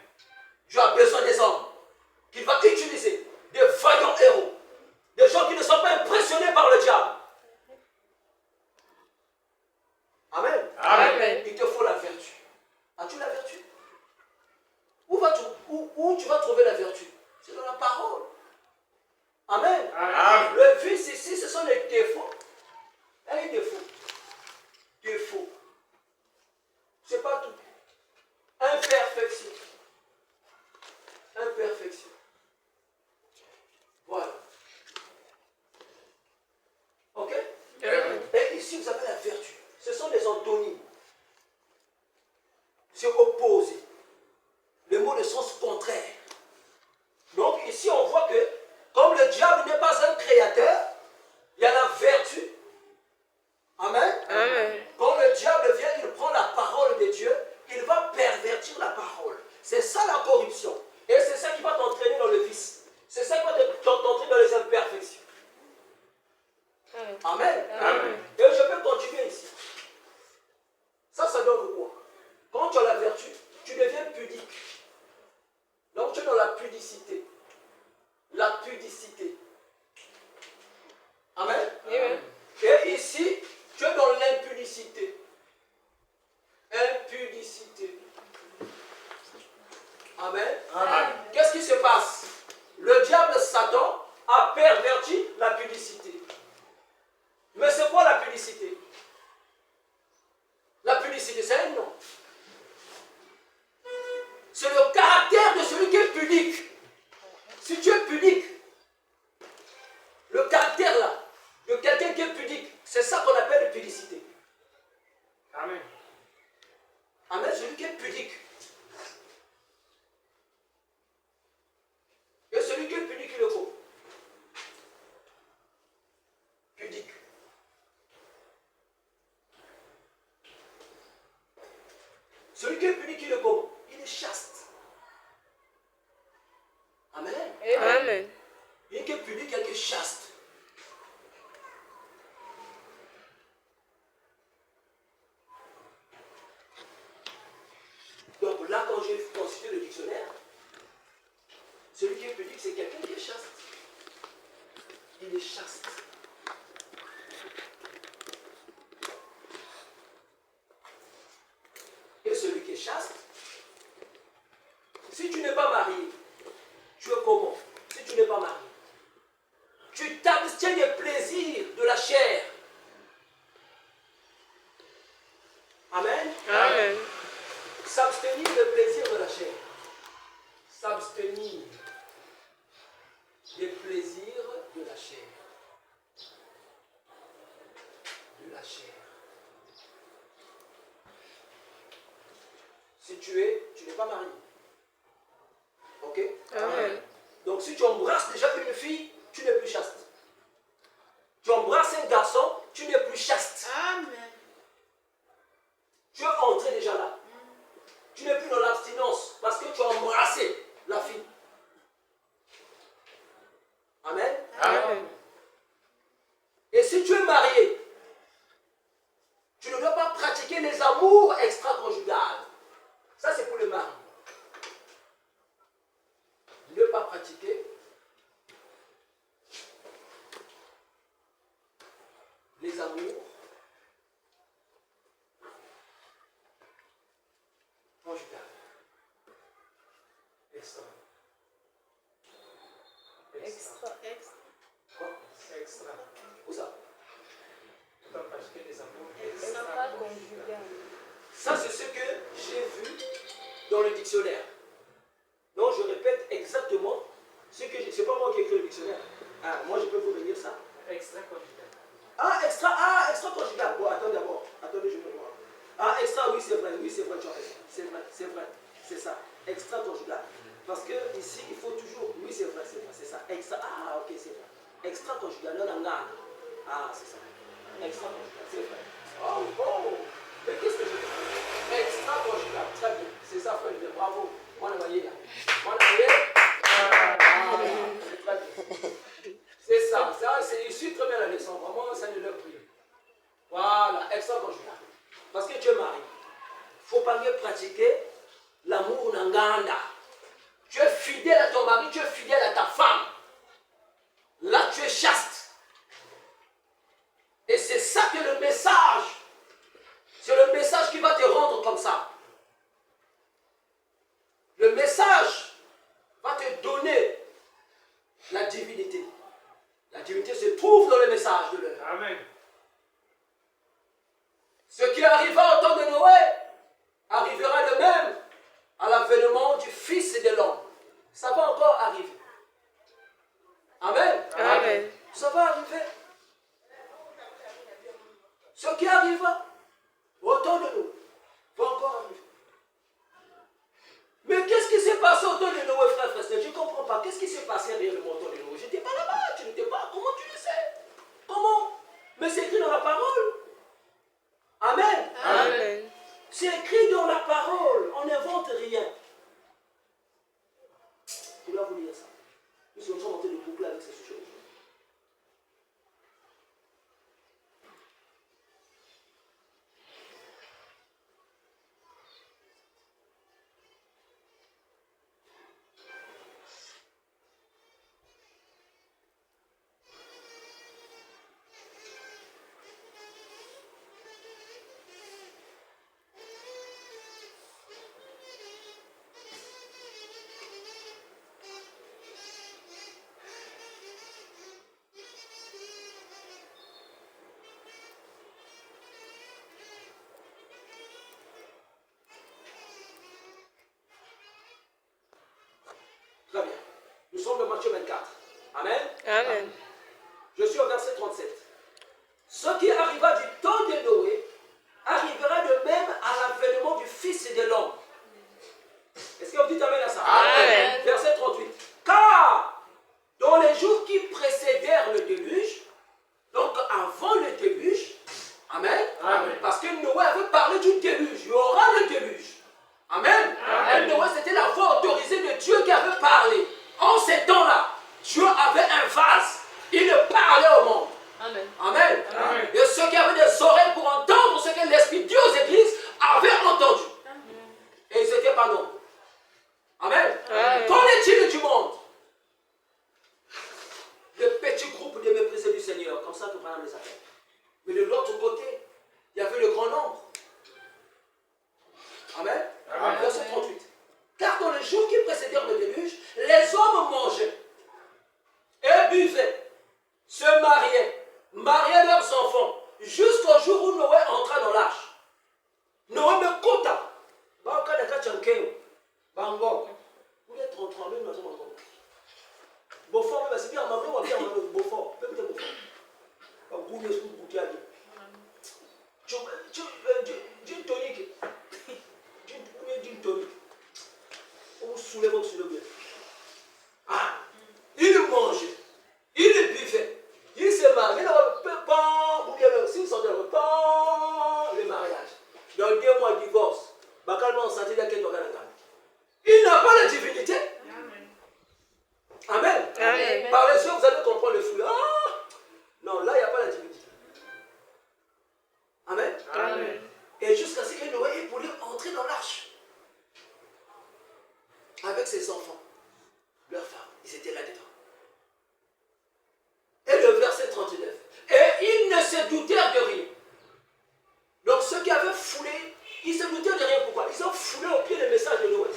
Tu as besoin des hommes qu'il va utiliser, des vaillants héros, des gens qui ne sont pas impressionnés par le diable. Amen. Amen. Il te faut la vertu. As-tu la vertu? Où tu vas trouver la vertu? C'est dans la parole. Amen. Amen. Le vice ici, ce sont les défauts. Un défaut. Défaut. C'est pas tout. Imperfection. Imperfection. Voilà. Ok? Et ici, vous avez la vertu. Ce sont des antonymes. C'est opposé. Le mot de sens contraire. Donc ici, on voit que, comme le diable n'est pas un créateur, il y a la vertu. Amen. Amen. Quand le diable vient, il prend la parole de Dieu, il va pervertir la parole. C'est ça la corruption. Et c'est ça qui va t'entraîner dans le vice. C'est ça qui va t'entraîner dans les imperfections. Amen. Amen. Amen. Et je peux continuer ici. Ça donne quoi? Quand tu as la vertu, tu deviens pudique. Donc tu es dans la pudicité. La pudicité. Amen. Amen. Et ici, tu es dans l'impudicité. Impudicité. Amen. Amen. Qu'est-ce qui se passe? Le diable Satan a perverti la pudicité. Mais C'est ça qu'on appelle pudicité. Amen. Amen, celui qui est pudique. Et celui qui est pudique, il est comment? Pudique. Celui qui est pudique, il est comment? Il est chaste. Amen. Amen. Il qui est pudique, il est chaste. Donc là, quand j'ai consulté le dictionnaire, celui qui est pudique, c'est quelqu'un qui est chaste. Il est chaste. Et celui qui est chaste, si tu n'es pas marié, tu es comment? Si tu n'es pas marié, tu t'abstiens des plaisirs de la chair. Amen. Amen. S'abstenir des plaisirs de la chair. S'abstenir des plaisirs de la chair. De la chair. Si tu n'es pas marié. Ok? Amen. Donc si tu embrasses déjà une fille, tu n'es plus chaste. Tu embrasses un garçon, tu n'es plus chaste. Amen. Tu es entré déjà là. Tu n'es plus dans l'abstinence parce que tu as embrassé la fille. Amen. Amen. Et si tu es marié, tu ne dois pas pratiquer les amours extra-conjugales. Ça, c'est pour le mari. Ne pas pratiquer les amours conjugales. Extra. Extra. Quoi? Extra. Où ça? Tu dois pratiquer des amours. Extra conjugal. Ça, c'est ce que j'ai vu dans le dictionnaire. Donc, je répète exactement ce que j'ai. C'est pas moi qui ai écrit le dictionnaire. Ah, moi, je peux vous redire ça. Extra conjugal. Extra conjugal. Bon, attendez d'abord. Attendez, je me vois. Ah, extra, oui, c'est vrai, tu as raison. C'est vrai, c'est ça. Extra conjugal. Parce que ici, il faut toujours. Oui, c'est vrai, c'est ça. Extra, ok, c'est vrai. Extra conjugal, non, non, c'est ça. Extra conjugal, c'est vrai. Oh, mais qu'est-ce que je fais? Extra conjugal, très bien. C'est ça, frère, bravo. Moi, le voyez là. Moi, le voyez. C'est très bien. C'est ça, c'est issu très bien la leçon. Vraiment, ça ne leur prie. Voilà, extra conjugal. Parce que tu es marié. Il ne faut pas mieux pratiquer l'amour nanganda. Tu es fidèle à ton mari, tu es fidèle à ta femme. Là, tu es chaste. Et c'est ça que le message, c'est le message qui va te rendre comme ça. Le message va te donner la divinité. La divinité se trouve dans le message de l'heure. Amen. Ce qui arriva au temps de Noé arrivera de même à l'avènement du Fils de l'homme. Ça va encore arriver. Amen. Amen. Ça va arriver. Ce qui arriva au temps de Noé va encore arriver. Mais qu'est-ce qui s'est passé au temps de Noé, frère? Je ne comprends pas. Qu'est-ce qui s'est passé réellement au temps de Noé? Je n'étais pas là-bas. Tu n'étais pas. Comment tu le sais? Comment? Mais c'est écrit dans la parole. Amen. Amen. C'est écrit dans la parole. On n'invente rien. Je dois vous dire ça. Nous sommes en train de boucler avec ces choses. Très bien. Nous sommes dans Matthieu 24. Amen. Amen. Je suis au verset 37. Ce qui arriva du temps de Noé arrivera de même à l'avènement du Fils de l'homme. Est-ce que vous dites amen à ça? Amen. Verset 38. Car dans les jours qui précédèrent le déluge, donc avant le déluge, amen, Amen. parce que Noé avait parlé du déluge, il y aura le déluge. Amen. Amen. Et Noé, c'était la voix autorisée de Dieu qui avait parlé. En ces temps-là, Dieu avait un vase, il parlait au monde. Amen. Amen. Amen. Et ceux qui avaient des oreilles pour entendre ce que l'Esprit dit aux églises avaient entendu. Et ils n'étaient pas nombreux. Amen. Amen. Qu'en est-il du monde? Le petit groupe de méprisés du Seigneur, comme ça que Branham les appelle. Mais de l'autre côté, il y avait le grand nombre. Amen. Amen. Verset 38. Car dans les jours qui précédèrent le déluge, les hommes mangeaient et buvaient, se mariaient leurs enfants, jusqu'au jour où Noé entra dans l'arche. Noé me compta. Bango. Vous êtes 33 000, nous sommes encore. Beaufort, c'est bien, maman, bien, Beaufort. Peut-être Beaufort. Vous êtes sous le bouquet. Gin tonic. Gin tonic. On soulève bien. Ah, il mangeait, il buvait, il se mariait. Ou bien, si vous sentez le mariage, dans 2 mois de divorce, il n'a pas la divinité. Amen. Amen. Par les yeux, vous allez comprendre le fruit. Ah! Non, là, il n'y a pas la divinité. Amen. Amen. Et jusqu'à ce que Noé pouvait entrer dans l'arche. Avec ses enfants, leurs femmes, ils étaient là-dedans. Et le verset 39. Et ils ne se doutèrent de rien. Donc ceux qui avaient foulé, ils se doutaient de rien. Pourquoi? Ils ont foulé au pied le message de Noé.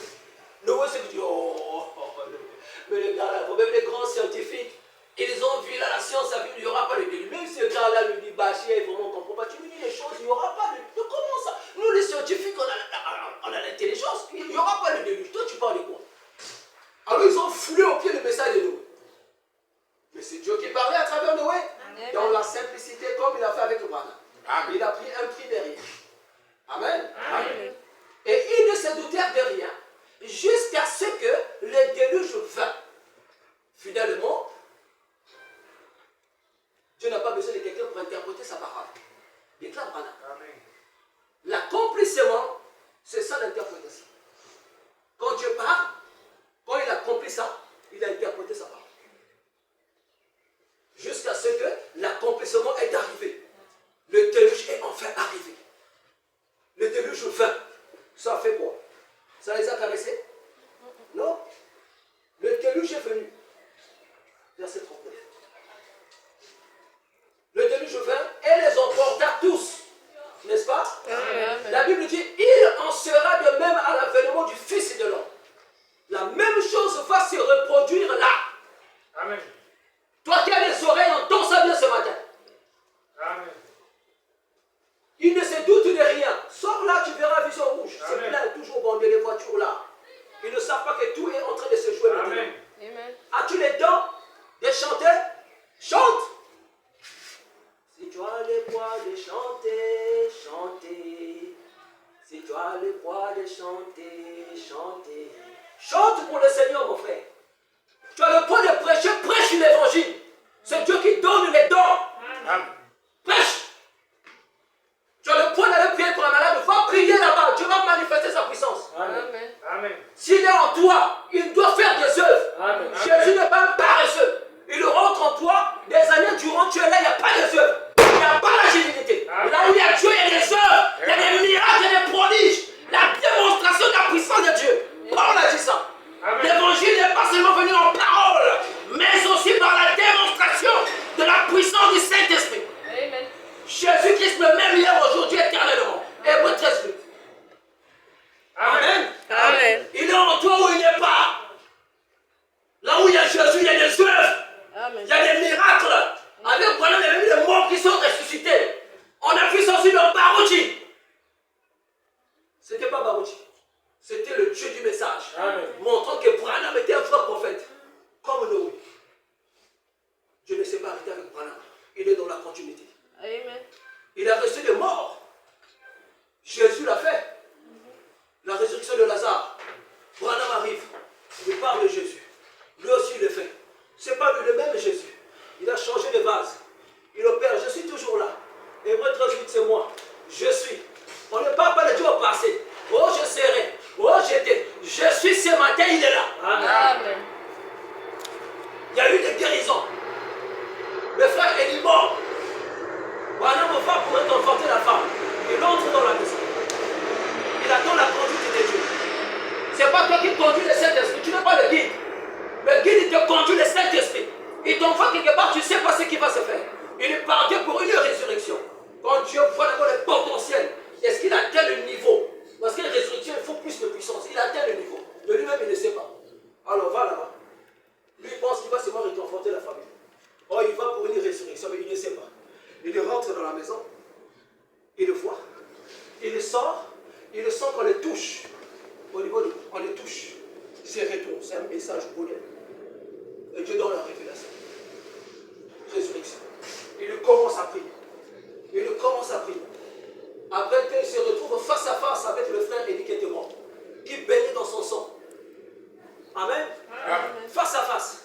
Noé s'est dit, mais les gars là, même les grands scientifiques, ils ont vu là, la science a vu, il n'y aura pas de déluge. Même si ce gars-là lui dit, Bachir, vraiment, on ne comprend pas. Tu lui dis les choses, il n'y aura pas de déluge. Comment ça? Nous les scientifiques, on a l'intelligence, il n'y aura pas de déluge. Toi, tu parles de quoi? Alors ils ont foulé au pied le message de Noé. Mais c'est Dieu qui parlait à travers Noé. Amen. Dans la simplicité, comme il a fait avec Abraham. Il a pris un prix derrière. Amen. Amen. Et ils ne se doutèrent de rien jusqu'à ce que le déluge vint. Finalement, Dieu n'a pas besoin de quelqu'un pour interpréter sa parole. Déclare Branham. Amen. L'accomplissement, c'est ça l'interprétation. Quand Dieu parle, quand il accomplit ça, il a interprété sa parole. Jusqu'à ce que l'accomplissement est arrivé. Le déluge est enfin arrivé. Le déluge vint. Ça a fait quoi? Ça les a caressés? Non. Le déluge est venu. Verset 39. Le déluge vint et les emporta tous. N'est-ce pas? Amen. La Bible dit, il en sera de même à l'avènement du Fils de l'homme. La même chose va se reproduire là. Amen. Toi qui as les oreilles, entends ça bien ce matin. Amen. Il ne se doute de rien. Sors là, tu verras vision rouge. C'est Amen. plein, toujours bandé les voitures là. Ils ne savent pas que tout est en train de se jouer maintenant. Amen. Amen. As-tu les dents de chanter? Chante. Si tu as les voix de chanter, chanter. Si tu as les voix de chanter, chanter. Chante pour le Seigneur, mon frère. Tu as le point de prêcher, prêche l'évangile. C'est Dieu qui donne les dons. Amen. Prêche. Tu as le point d'aller prier pour un malade, va prier là-bas. Dieu va manifester sa puissance. Amen. Amen. Amen. S'il est en toi, il doit faire des œuvres. Amen. Jésus n'est pas un paresseux. Il rentre en toi, des années durant, tu es là, il n'y a pas des œuvres. Il n'y a pas la divinité. Amen. Là où il y a Dieu, il y a des œuvres, il y a des miracles, il y a des prodiges. La démonstration de la puissance de Dieu. Paul a dit ça. Amen. L'évangile n'est pas seulement venu en parole, mais aussi par la démonstration de la puissance du Saint-Esprit. Amen. Jésus-Christ le même hier, aujourd'hui, éternellement. Hébreux 13. Amen. Amen. Il est en toi où il n'est pas. Là où il y a Jésus, il y a des œuvres, Amen. il y a des miracles. Avec Branham, il y a même des morts qui sont votre vie, c'est moi. Je suis. On ne parle pas de Dieu au passé. Oh, je serai. Oh, j'étais. Je suis ce matin, il est là. Amen. Il y a eu des guérisons. Le frère est mort. Un homme va pour réconforter la femme. Il entre dans la maison. Il attend la conduite de Dieu. Ce n'est pas toi qui conduis le Saint-Esprit. Tu n'es pas le guide. Le guide, il te conduit le Saint-Esprit. Il t'envoie quelque part, tu ne sais pas ce qui va se faire. Il est parti pour une résurrection. Quand Dieu voit d'abord le potentiel, est-ce qu'il atteint le niveau? Parce qu'une résurrection, il faut plus de puissance. Il atteint le niveau. De lui-même, il ne sait pas. Alors, va là-bas. Lui, il pense qu'il va seulement réconforter la famille. Oh, il va pour une résurrection, mais il ne sait pas. Il rentre dans la maison. Il le voit. Il sort. Il le sent qu'on le touche. Au niveau de... On le touche. C'est retour. C'est un message pour lui. Et Dieu donne la révélation. Résurrection. Il commence à prier. Il commence à prier. Après qu'il se retrouve face à face avec le frère Élie qui était mort, qui baignait dans son sang. Amen. Amen. Face à face.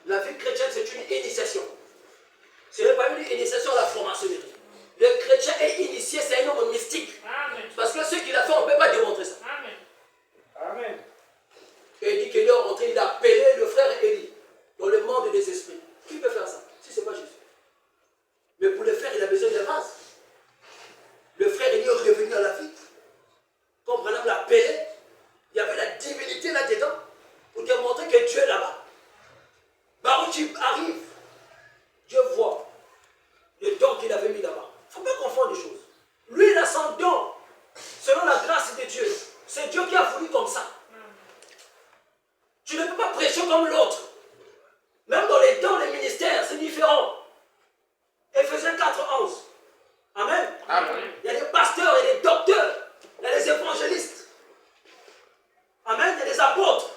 La vie chrétienne, c'est une initiation. Ce n'est pas une initiation à la franc-maçonnerie. Le chrétien est initié, c'est un homme mystique. Amen. Parce que ce qu'il a fait, on ne peut pas démontrer ça. Amen. Amen. Et il dit qu'il est rentré, il a appelé le frère Élie dans le monde des esprits. Qui peut faire ça si ce n'est pas Jésus? Mais pour le faire, il a besoin de base. Le frère Élie est revenu à la vie. Quand Branham l'a appelé, il y avait la divinité là-dedans pour démontrer que Dieu est là-bas. Par où tu arrives, Dieu voit le don qu'il avait mis là-bas. Il ne faut pas confondre les choses. Lui, il a son don, selon la grâce de Dieu. C'est Dieu qui a voulu comme ça. Tu ne peux pas prêcher comme l'autre. Même dans les dons, les ministères, c'est différent. Éphésiens 4, 11. Amen. Amen. Il y a des pasteurs et des docteurs. Il y a des évangélistes. Amen. Il y a des apôtres.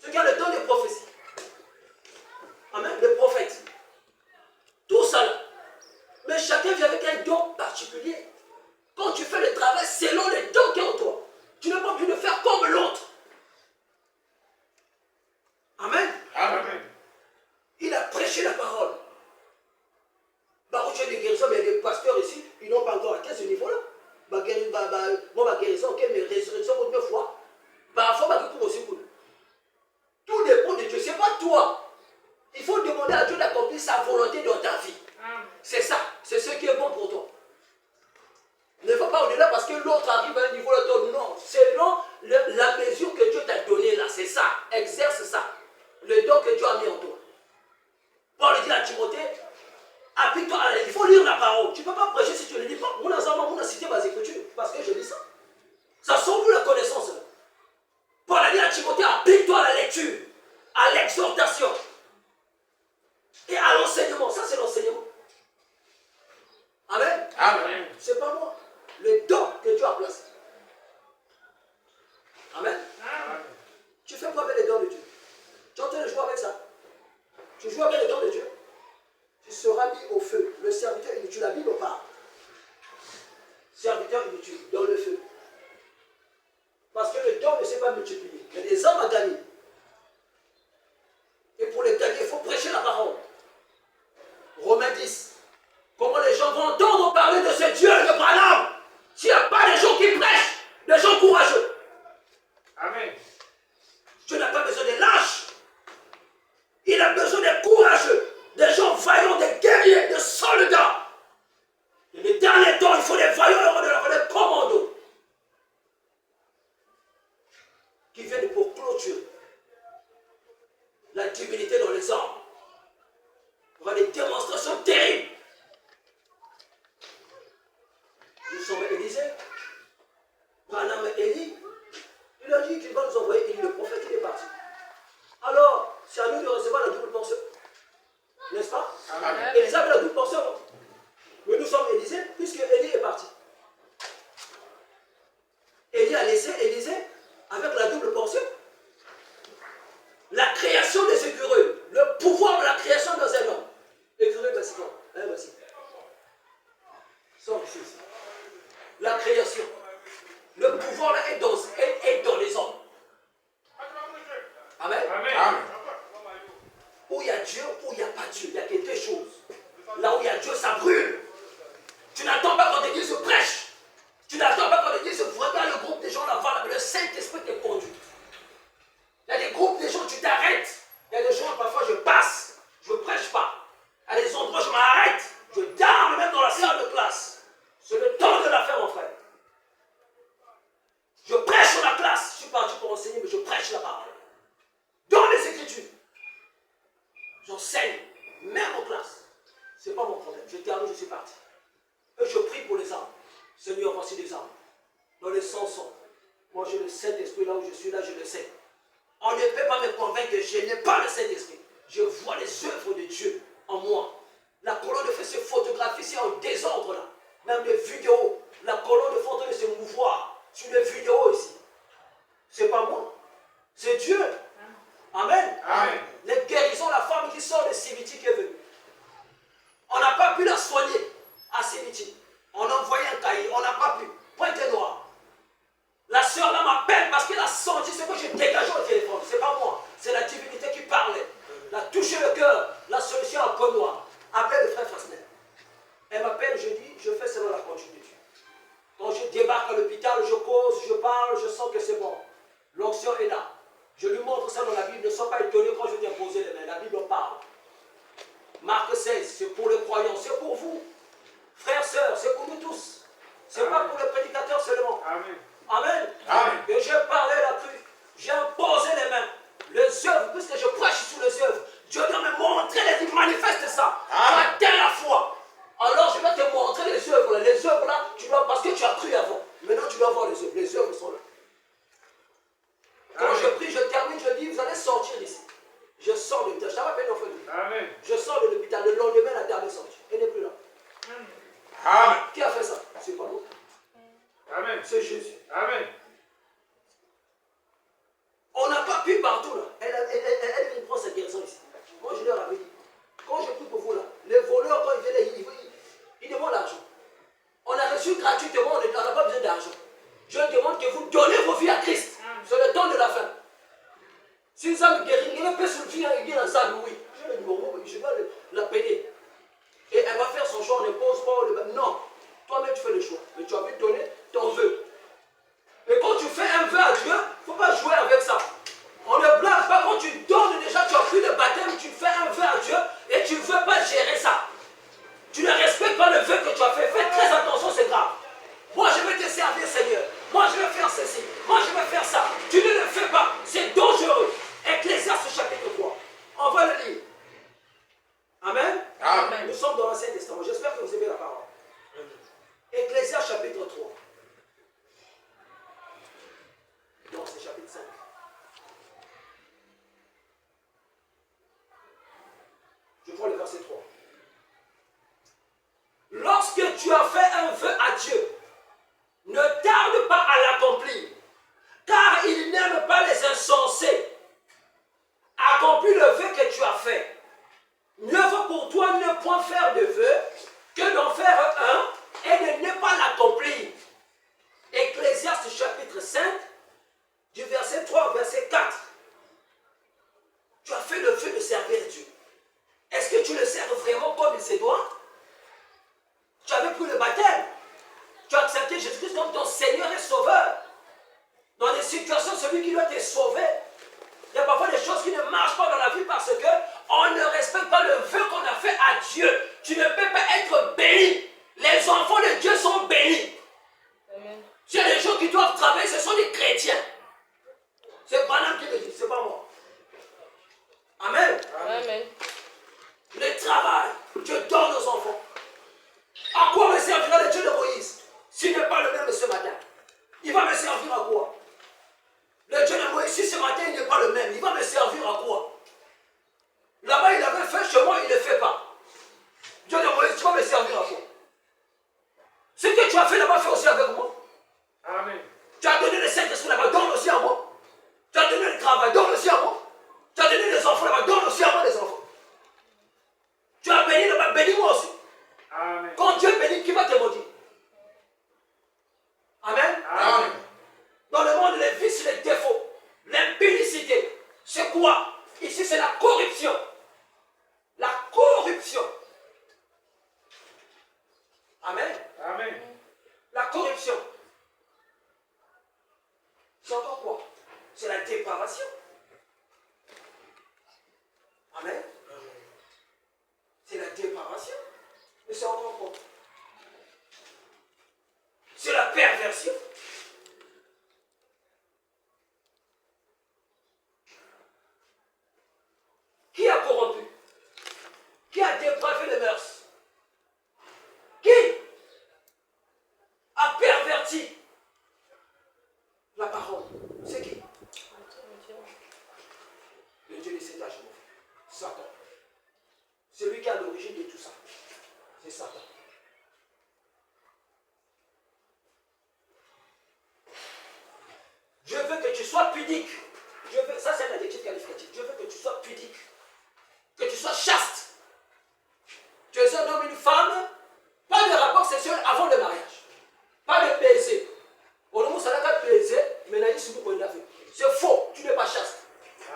Ceux qui ont le don des prophéties. Amen. Les prophètes. Tout ça là. Mais chacun vient avec un don particulier. Quand tu fais le travail selon le don qui est en toi, tu n'as pas obligé de faire comme l'autre. Amen. Amen. Il a prêché la parole. Bah, tu as des guérisons, mais les pasteurs ici, ils n'ont pas encore atteint ce niveau-là. Moi, ma guérison, ok, mais résurrection pour 2 fois. Bah, il faut que tu aussi pour nous. Tout dépend de Dieu. Ce n'est pas toi. Il faut demander à Dieu d'accomplir sa volonté dans ta vie. C'est ça. C'est ce qui est bon pour toi. Ne va pas au-delà parce que l'autre arrive à un niveau de toi. Non. Selon la mesure que Dieu t'a donnée là, c'est ça. Exerce ça. Le don que Dieu a mis en toi. Paul dit à Timothée, applique-toi à la... Il faut lire la parole. Tu ne peux pas prêcher si tu ne lis pas. On a cité ma écriture parce que je lis ça. Ça sort pour la connaissance. Paul a dit à Timothée, applique-toi à la lecture, à l'exhortation et à l'enseignement. Ça, c'est l'enseignement. Amen. Amen. C'est pas moi. Le don que Dieu a placé. Amen. Amen. Tu fais quoi avec les dons de Dieu? Tu es en train de jouer avec ça. Tu joues avec les dons de Dieu. Tu seras mis au feu. Le serviteur inutile, la Bible parle. Serviteur inutile, dans le feu. Parce que le don ne s'est pas multiplié. Il y a des hommes à gagner. Et pour les gagner, il faut prêcher la parole. Romains 10. Comment les gens vont entendre parler de ce Dieu de Branham s'il n'y a pas des gens qui prêchent, des gens courageux? Amen. Dieu n'a pas besoin de lâches. Il a besoin des courageux, des gens vaillants, des guerriers, des soldats. Et les derniers temps, il faut des vaillants et des commandos qui viennent pour clôturer la divinité dans les hommes. Il y aura des démonstrations terribles. Nous sommes Élysée. Branham Élie, il a dit qu'il va nous envoyer Élie, le prophète, il est parti. Alors, c'est à nous de recevoir la double portion. N'est-ce pas? Amen. Élisée avait la double portion. Non? Mais nous sommes Élysée, puisque Élie est parti. Élie a laissé Élysée avec la double portion. La création des écureuils, le pouvoir de la création dans un homme. Écureuil, voici. Voici. Sors ici. La création. Le pouvoir là est dans les hommes. Amen. Amen. Où il y a Dieu, où il n'y a pas Dieu. Il y a Dieu, ça brûle. Tu n'attends pas qu'on te dise prêche. Tu n'attends pas qu'on te dise regarde le groupe des gens là-bas. Le Saint-Esprit te conduit. Il y a des groupes des gens, tu t'arrêtes. Il y a des gens, parfois je passe, je ne prêche pas. À des endroits, je m'arrête. Je dors même dans la salle de classe. C'est le temps de la faire, mon frère. Je prêche dans la classe. Je suis parti pour enseigner, mais je prêche la parole. Dans les Écritures. J'enseigne, même en classe. Ce n'est pas mon problème. Je termine, je suis parti. Et je prie pour les âmes. Seigneur, voici les âmes. Dans les sens. Moi, j'ai le Saint-Esprit là où je suis, là, je le sais. On ne peut pas me convaincre que je n'ai pas le Saint-Esprit. Je vois les œuvres de Dieu en moi. La colonne de feu se photographie ici en désordre là. Même les vidéos. La colonne de feu en train de se mouvoir sur les vidéos ici. C'est pas moi. C'est Dieu. Amen. Amen. Les guérisons, la femme qui sort de Cimiti qui est venue. On n'a pas pu la soigner à Cimiti. On a envoyé un cahier. On n'a pas pu. Pointe noire. La sœur là m'appelle parce qu'elle a senti ce que j'ai dégagé au téléphone. C'est pas moi. C'est la divinité qui parlait. Elle a touché le cœur. La solution en peau noire. Appelle le frère Fasnel. Elle m'appelle, je dis, je fais selon la conduite de Dieu. Quand je débarque à l'hôpital, je cause, je parle, je sens que c'est bon. L'onction est là. Je lui montre ça dans la Bible. Ne sois pas étonné quand je viens poser les mains. La Bible parle. Marc 16, c'est pour les croyants, c'est pour vous. Frères, sœurs, c'est pour nous tous. C'est pas pour le prédicateur seulement. Amen. Amen. Amen. Et j'ai parlé là-dessus. J'ai imposé les mains. Les œuvres, puisque je prêche sur les œuvres. Dieu doit me montrer, il manifeste ça. Amen. Tu as la foi. Alors je vais te montrer les œuvres là. Les œuvres là, tu dois, parce que tu as cru avant. Maintenant tu dois voir les œuvres. Les œuvres sont là. Quand je prie, je termine, je dis, vous allez sortir d'ici. Je sors de l'hôpital. Je t'avais fait une offre de Amen. Je sors de l'hôpital. Le lendemain, la dame est sortie. Elle n'est plus là. Amen. Qui a fait ça? C'est pas nous. Amen. C'est Jésus. Amen. On n'a pas pu partout là. Elle vient prendre sa guérison ici. Moi je leur avais dit, quand je prie pour vous là, les voleurs quand ils viennent, ils demandent l'argent. On a reçu gratuitement, on n'a pas besoin d'argent. Je demande que vous donnez vos vies à Christ. C'est le temps de la fin. Si une femme guérit, il peut se le faire, il vient dans sa oui. Je lui dis, bon, je dois la payer. Et elle va faire son choix, on ne pose pas le... Non, toi-même tu fais le choix. Mais tu as vu donner ton vœu. Et quand tu fais un vœu à Dieu, il ne faut pas jouer avec ça. On ne blague pas quand tu donnes déjà, tu as pris le baptême, tu fais un vœu à Dieu et tu ne veux pas gérer ça. Tu ne respectes pas le vœu que tu as fait. Fais très attention, c'est grave. Moi, je vais te servir, Seigneur. Moi, je vais faire ceci. Moi, je vais faire ça. Tu ne le fais pas. C'est dangereux. Ecclésiaste chapitre 3. On va le lire. Amen. Amen. Nous sommes dans l'Ancien Testament. J'espère que vous aimez la parole. Ecclésiaste chapitre 3. Non, c'est chapitre 5. Je prends le verset 3. Lorsque tu as fait un vœu à Dieu, ne tarde pas à l'accomplir, car il n'aime pas les insensés. Accomplis le vœu que tu as fait. Mieux vaut pour toi ne point faire de vœu que d'en faire un et de ne pas l'accomplir. Ecclésiaste chapitre 5, du verset 3 au verset 4. Tu as fait le vœu de servir Dieu. Est-ce que tu le sers vraiment comme il se doit? Tu avais pris le baptême. Tu as accepté Jésus-Christ comme ton Seigneur et Sauveur. Dans des situations, celui qui doit te sauver. Il y a parfois des choses qui ne marchent pas dans la vie parce qu'on ne respecte pas le vœu qu'on a fait à Dieu. Tu ne peux pas être béni. Les enfants de Dieu sont bénis. Amen. S'il y a des gens qui doivent travailler, ce sont des chrétiens. C'est Branham qui le dit, c'est pas moi. Amen. Amen. Le travail, Dieu donne aux enfants. À quoi me servira le Dieu de Moïse s'il n'est pas le même ce matin? Il va me servir à quoi? Le Dieu de Moïse, si ce matin il n'est pas le même, il va me servir à quoi? Là-bas, il avait fait chez moi, il ne le fait pas. Dieu de Moïse, tu vas me servir à quoi? Ce que tu as fait là-bas, fais aussi avec moi. Amen. Tu as donné le Saint-Esprit là-bas, donne aussi à moi. Tu as donné le travail, donne aussi à moi. Tu as donné les enfants là-bas, donne aussi à moi les enfants. Tu as béni là-bas, bénis-moi aussi. Amen. Quand Dieu bénit, qui va te maudire? Amen. Amen. Dans le monde, les vices, les défauts, l'impudicité, c'est quoi? Ici, c'est la corruption. La corruption. propre. C'est la perversion. Qui a corrompu? Qui a dépravé les mœurs? Qui a perverti la parole? C'est qui? Le Dieu de cet âge, Satan. Celui qui est à l'origine de tout ça. C'est Satan. Je veux que tu sois pudique. Ça c'est un adjectif qualificatif. Je veux que tu sois pudique. Que tu sois chaste. Tu es un homme, une femme. Pas de rapport sexuel avant le mariage. Pas de baiser. Au moment où ça n'a pas de baiser, mais c'est faux. Tu n'es pas chaste.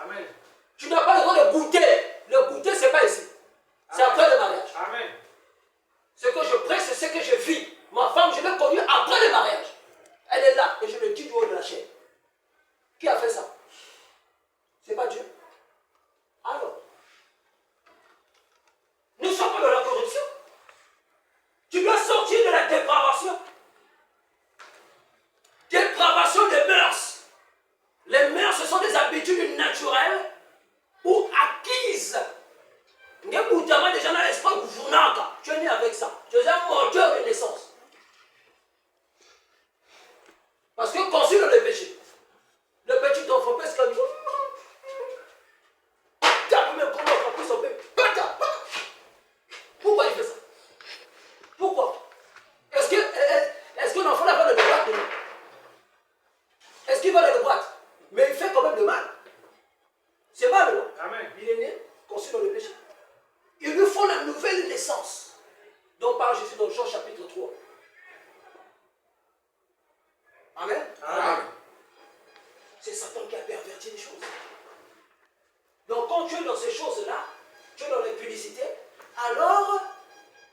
Amen. Tu n'as pas le droit de goûter. Le goûter, ce n'est pas ici. C'est après le mariage. Amen. Ce que je prêche, c'est ce que je vis. Ma femme, je l'ai connue après le mariage. Elle est là et je le dis du haut de la chair. Qui a fait ça? C'est pas Dieu. Alors, nous sommes pas dans la corruption. Tu dois sortir de la dépravation. Dépravation des mœurs. Les mœurs, ce sont des habitudes naturelles ou acquises. Tu es né avec ça. Tu es un moteur de naissance. Parce que conçu dans le péché, le petit enfant peut se calmer. Tape même comment on peut son bébé. Pourquoi il fait ça? Pourquoi? Est-ce que l'enfant va le boîte? Est-ce qu'il va le boîte? Mais il fait quand même le mal. C'est mal, non? Amen. Il est né, conçu dans le péché. Il lui faut la nouvelle naissance dont parle Jésus dans Jean chapitre 3. Amen. Amen. C'est Satan qui a perverti les choses. Donc quand tu es dans ces choses-là, tu es dans l'impudicité, alors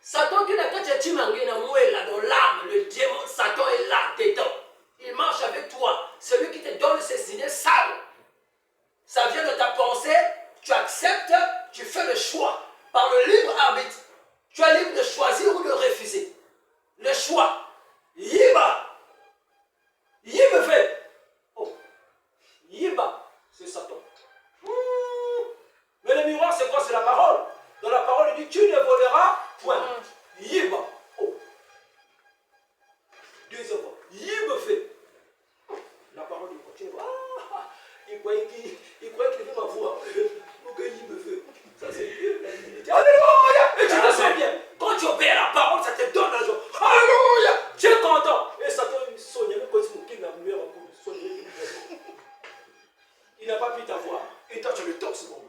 Satan qui n'a qu'à te dans l'âme, le démon, Satan est là, dedans. Il marche avec toi. Celui qui te donne ses signes sales. Ça vient de ta pensée, tu acceptes, tu fais le choix. Par le libre arbitre, tu es libre de choisir ou de refuser. Le choix. Yiba. Yiba fait. Oh. Yiba, c'est Satan. Mais le miroir, c'est quoi? C'est la parole. Dans la parole, il dit tu ne voleras point. Yiba. Oh. Deuxième fois. Yiba fait. La parole, il continue. Il croyait qu'il avait ma voix. Donc il me fait. Ça c'est Dieu, la divinité. Alléluia! Et tu te sens bien. Quand tu obéis à la parole, ça te donne la joie. Alléluia! Tu es content. Et ça te sonne. Il n'a pas pu t'avoir. Et toi, tu le torses, bon.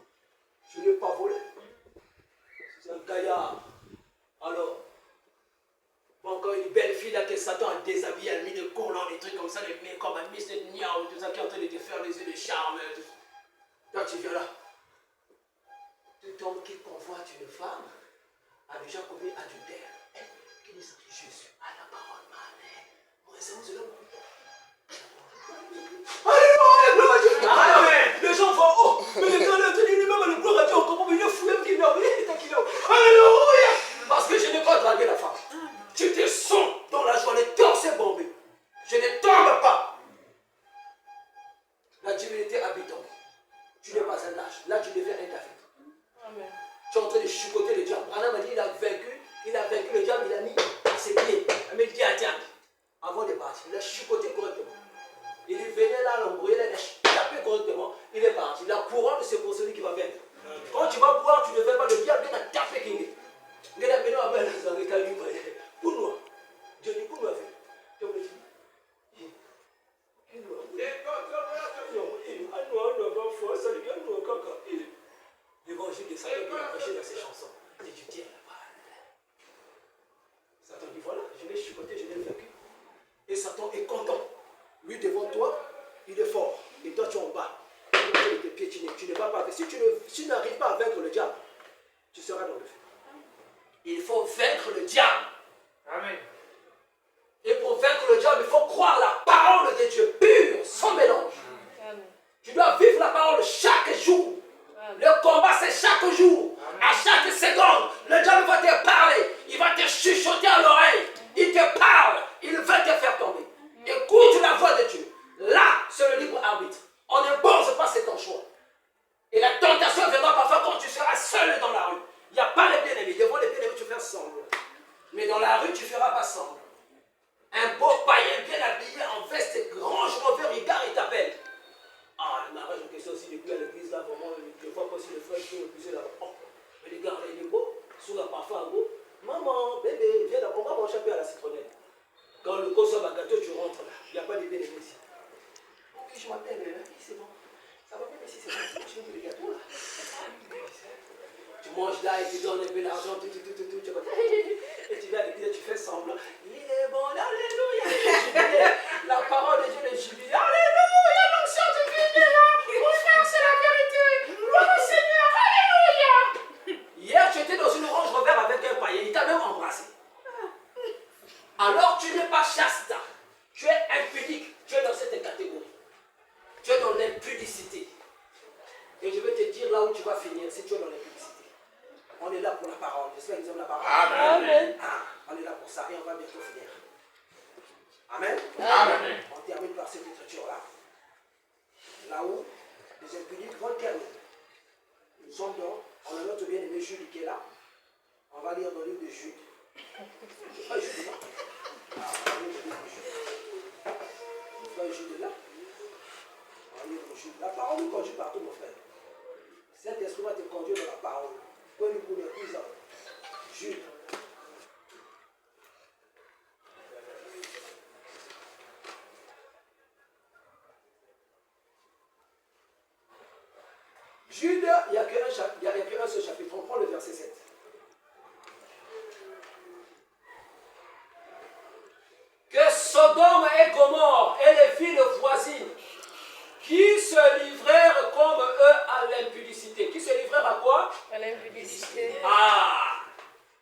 Je ne l'ai pas volé. C'est un gaillard. Alors, encore une belle fille là que Satan a déshabillé, elle a mis des collants, des trucs comme ça, des mecs comme un Miss Niao, tout ça qui est en train de te faire les yeux de charme. Toi, tu viens là. Tout homme qui convoite une femme a déjà commis adultère. Qui dit ça? Jésus a la parole, ma mère. Moi, c'est l'homme. Alléluia! Amen! Les gens vont, oh, mais les gars, lui-même, le gloire à Dieu, comment il est fou, même qu'il est. Alléluia! Parce que je n'ai pas dragué la femme. Tu te sens dans la joie, les torses bombés. Je ne tombe pas. La divinité habite en moi. Tu n'es pas un lâche. Là, tu deviens un David. Amen. Tu es en train de chicoter le diable. Anna m'a dit il a vaincu le diable, il a mis à ses pieds. Il m'a dit à diable. Avant de partir, il a chicoté correctement. Il venait là, l'embrouiller, il a tapé correctement. Il est parti. La couronne, c'est pour celui qui va vaincre. Quand tu vas boire, tu ne fais pas le diable, il a tapé King. Il a venu à belle pour nous. Dieu dit pour nous. Dieu me dit. L'évangile de Satan qui a prêché dans ses chansons. Et tu tiens la parole. Satan dit voilà, je l'ai chicoté, je l'ai vaincu. Et Satan est content. Lui devant toi, il est fort. Et toi tu es en bas. Tu es piétiné. Tu ne vas pas. Si tu n'arrives pas à vaincre le diable, tu seras dans le feu. Il faut vaincre le diable. Amen. Et pour vaincre le diable, il faut croire la parole de Dieu pure, sans mélange. Amen. Tu dois vivre la parole chaque jour. Le combat, c'est chaque jour. À chaque seconde, le diable va te parler. Il va te chuchoter. la rue, tu ne feras pas semblant. Un beau païen bien habillé en veste, Range Rover, il gare et t'appelle. Ah, le mariage en question aussi, depuis à l'église, là, vraiment, je vois pas si le frère peut refuser là-bas. Oh, mais les gars, là, il est beau, sous la parfum en haut. Maman, bébé, viens là, on va manger un peu à la citronnelle. Quand le consomme à gâteau, tu rentres là, il n'y a pas de bien-aimé ici. Ok, je m'appelle, oui, c'est bon. Ça va bien, mais si c'est bon, tu veux le gâteau là. Tu manges là et tu donnes un peu d'argent, tu vois. Et tu vas à l'église, tu fais semblant. Il est bon, alléluia. La parole de Dieu, le jubilé. Alléluia, l'onction divine est là. Mon frère, c'est la vérité. Gloire au Seigneur, alléluia. Hier, tu étais dans une Range Rover avec un païen, il t'a même embrassé. Alors, tu n'es pas chaste. Tu es impudique. Tu es dans cette catégorie. Tu es dans l'impudicité. Et je vais te dire là où tu vas finir si tu es dans l'impudicité. On est là pour la parole. J'espère qu'ils aiment la parole. Amen. Ah, on est là pour ça et on va bientôt finir. Amen. Amen. On termine par cette écriture-là. Là où les impudiques vont terminer. Nous sommes dans, on a notre bien-aimé Jude qui est là. On va lire dans le livre de Jude. C'est pas Jude là. Ah, on va lire le livre de Jude. C'est pas Jude là. On va lire le Jude. La parole nous conduit partout, mon frère. Saint-Esprit va te conduire dans la parole. Vous pouvez nous connaître plus ça. Jude. Jude, il n'y a qu'un seul chapitre. On prend le verset 7. Que Sodome et Gomorrhe et les villes voisines qui se livrèrent comme eux à l'impudicité. Qui se livrèrent à quoi? À l'impudicité. Ah!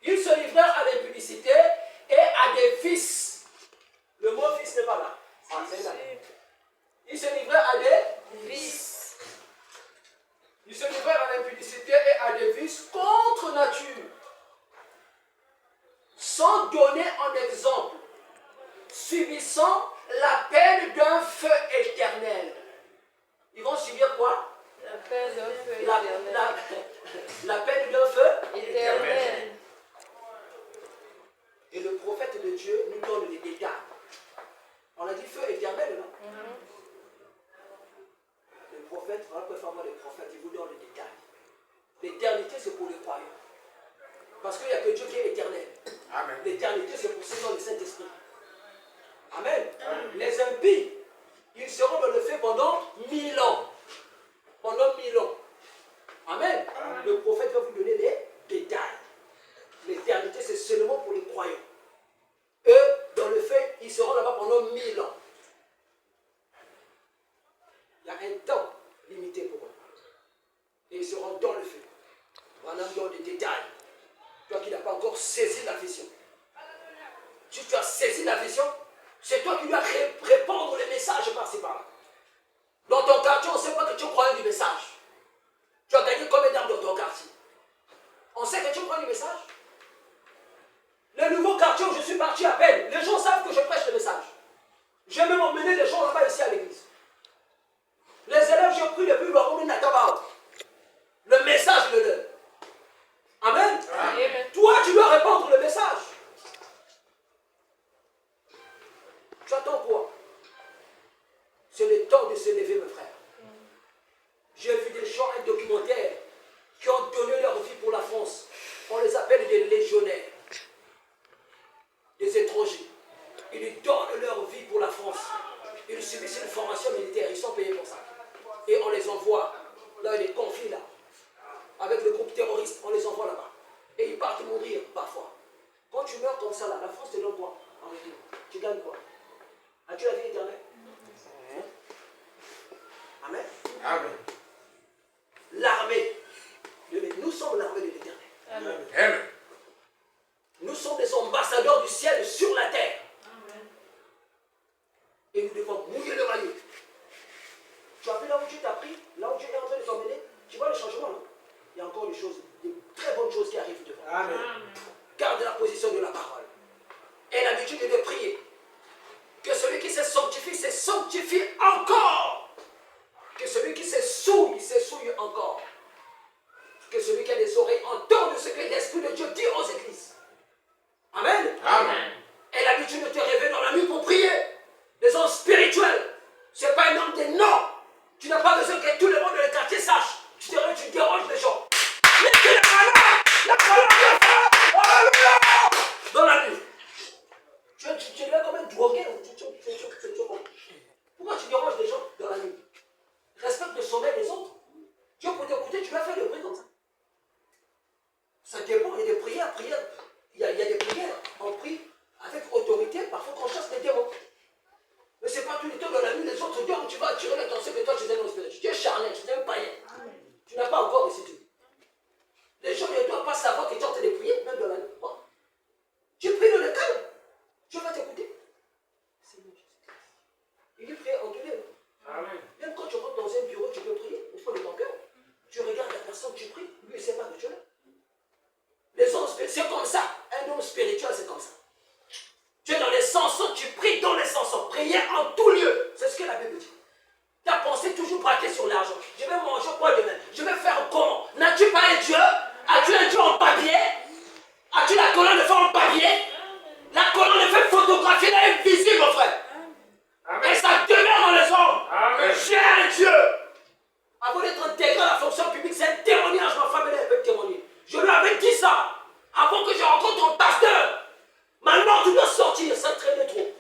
Ils se livrèrent à l'impudicité et à des vices. Le mot vice n'est pas là. Ah, c'est là. Ils se livrèrent à des Vice. Ils se livrèrent à l'impudicité et à des vices contre nature, sans donner en exemple, subissant la peine d'un feu éternel. Ils vont subir quoi? La peine d'un feu La, éternel. la peine d'un feu. Éternel. Et le prophète de Dieu nous donne les détails. On a dit feu éternel, non? Le prophète, on peut faire voir les prophètes, il vous donne les détails. L'éternité, c'est pour les croyants. Parce qu'il n'y a que Dieu qui est éternel. Amen. L'éternité, c'est pour ceux qui ont le Saint-Esprit. Amen. Les impies, ils seront dans le feu pendant 1000 ans. Pendant 1000 ans. Amen. Le prophète va vous donner des détails. L'éternité, c'est seulement pour les croyants. Eux, dans le feu, ils seront là-bas pendant 1000 ans. Il y a un temps limité pour eux. Et ils seront dans le feu. On a dans des détails. Toi qui n'as pas encore saisi la vision. Si tu as saisi la vision, c'est toi qui dois répandre les messages par-ci par-là. Dans ton quartier, on ne sait pas que tu crois du message. Tu as gagné combien d'armes dans ton quartier? On sait que tu crois du message. Le nouveau quartier où je suis parti à peine, les gens savent que je prêche le message. J'ai même emmené les gens là-bas ici à l'église. Les élèves, j'ai pris le plus loin le message de l'heure. Amen. Amen. Toi, tu dois répandre le message. Tu attends quoi? C'est le temps de se lever, mes frères. J'ai vu des gens, un documentaire, qui ont donné leur vie pour la France. On les appelle des légionnaires, des étrangers. Ils donnent leur vie pour la France. Ils subissent une formation militaire, ils sont payés pour ça. Et on les envoie, là il y a des conflits là, avec le groupe terroriste, on les envoie là-bas. Et ils partent mourir parfois. Quand tu meurs comme ça là, la France te donne quoi en retour? Tu gagnes quoi? As-tu la vie éternelle? Amen. Amen. L'armée. Nous sommes l'armée de l'éternel. Amen. Amen. Nous sommes des ambassadeurs du ciel sur la terre. Et nous devons mouiller le maillot. Tu as vu là où Dieu t'a pris, là où Dieu est en train de t'emmener, tu vois le changement, non? Il y a encore des choses, des très bonnes choses qui arrivent devant. Amen. Garde la position de la parole. Et l'habitude est de prier. Que celui qui se sanctifie encore. Que celui qui se souille encore. Que celui qui a des oreilles entende ce que l'Esprit de Dieu dit aux églises. Amen. Amen. C'est comme ça. Un homme spirituel, c'est comme ça. Tu es dans les sensons, tu pries dans les sensons. Prière en tout lieu. C'est ce que la Bible dit. Ta pensée toujours braquée sur l'argent. Je vais manger quoi demain? Je vais faire comment? N'as-tu pas un Dieu? As-tu un Dieu en papier? As-tu la colonne de feu en papier? La colonne de feu photographiée là est visible, mon frère. Amen. Et ça demeure dans les hommes. J'ai un Dieu. Avant d'être intégré à la fonction publique, c'est un témoignage. Ma femme, elle peut témoigner. Je lui avais dit ça avant que je rencontre ton pasteur. Maintenant, tu dois sortir, ça traînait trop.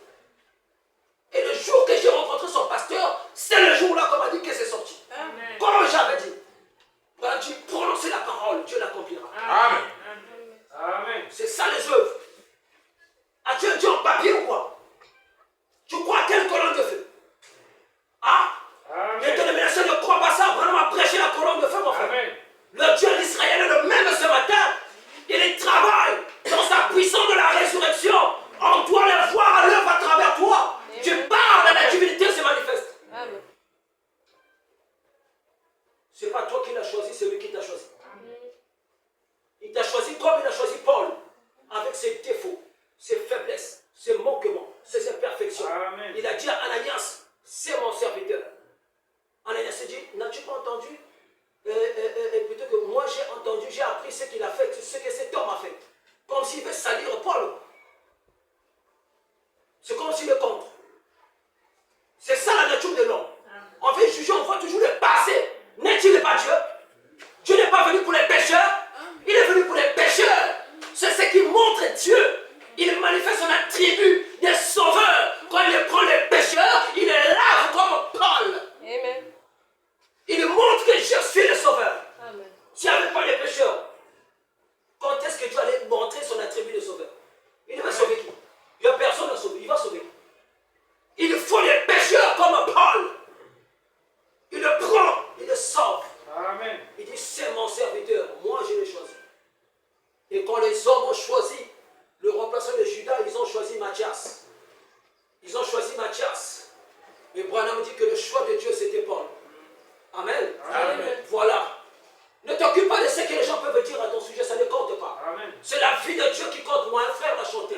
Et le jour que j'ai rencontré son pasteur, c'est le jour-là qu'on m'a dit que c'est sorti. Amen. Comme j'avais dit. Voilà, tu prononces la parole, Dieu l'accomplira. Amen. Amen. C'est ça les œuvres. As-tu un Dieu en papier ou quoi? Tu crois à quelle colonne de feu? Ah? Les dénominations ne croient pas ça. Vraiment, à prêcher la colonne de feu, mon frère. Amen. Le Dieu d'Israël est le même ce matin. Il travaille dans sa puissance de la résurrection. On doit le voir à l'œuvre à travers toi. Amen. Tu parles, la divinité se manifeste. Amen. C'est pas toi qui l'as choisi, c'est lui qui t'a choisi. Amen. Il t'a choisi comme il a choisi Paul, avec ses défauts, ses faiblesses, ses manquements, ses imperfections. Amen. Il a dit à Ananias, c'est mon serviteur. Ananias s'est dit, n'as-tu pas entendu? Plutôt que moi j'ai entendu, j'ai appris ce qu'il a fait, ce que cet homme a fait. Comme s'il veut salir Paul. C'est comme s'il est contre. C'est ça la nature de l'homme. On veut juger, on voit toujours le passé. N'est-il pas Dieu? Dieu n'est pas venu pour les pécheurs, il est venu pour les pécheurs. C'est ce qui montre Dieu. Il manifeste son attribut des sauveurs. Quand il prend les pécheurs, il les lave comme Paul. Amen. Il montre que je suis le sauveur. Amen. S'il n'y avait pas les pécheurs, quand est-ce que Dieu allait montrer son attribut de sauveur? Il va sauver qui? Il n'y a personne à sauver. Il va sauver qui? Il faut les pécheurs comme Paul. Il le prend, il le sauve. Amen. Il dit, c'est mon serviteur, moi je l'ai choisi. Et quand les hommes ont choisi le remplaçant de Judas, ils ont choisi Matthias. Ils ont choisi Matthias. Mais Branham dit que le choix de Dieu c'était Paul. Amen. Amen. Voilà. Ne t'occupe pas de ce que les gens peuvent dire à ton sujet, ça ne compte pas. C'est la vie de Dieu qui compte. Moi, un frère l'a chanté.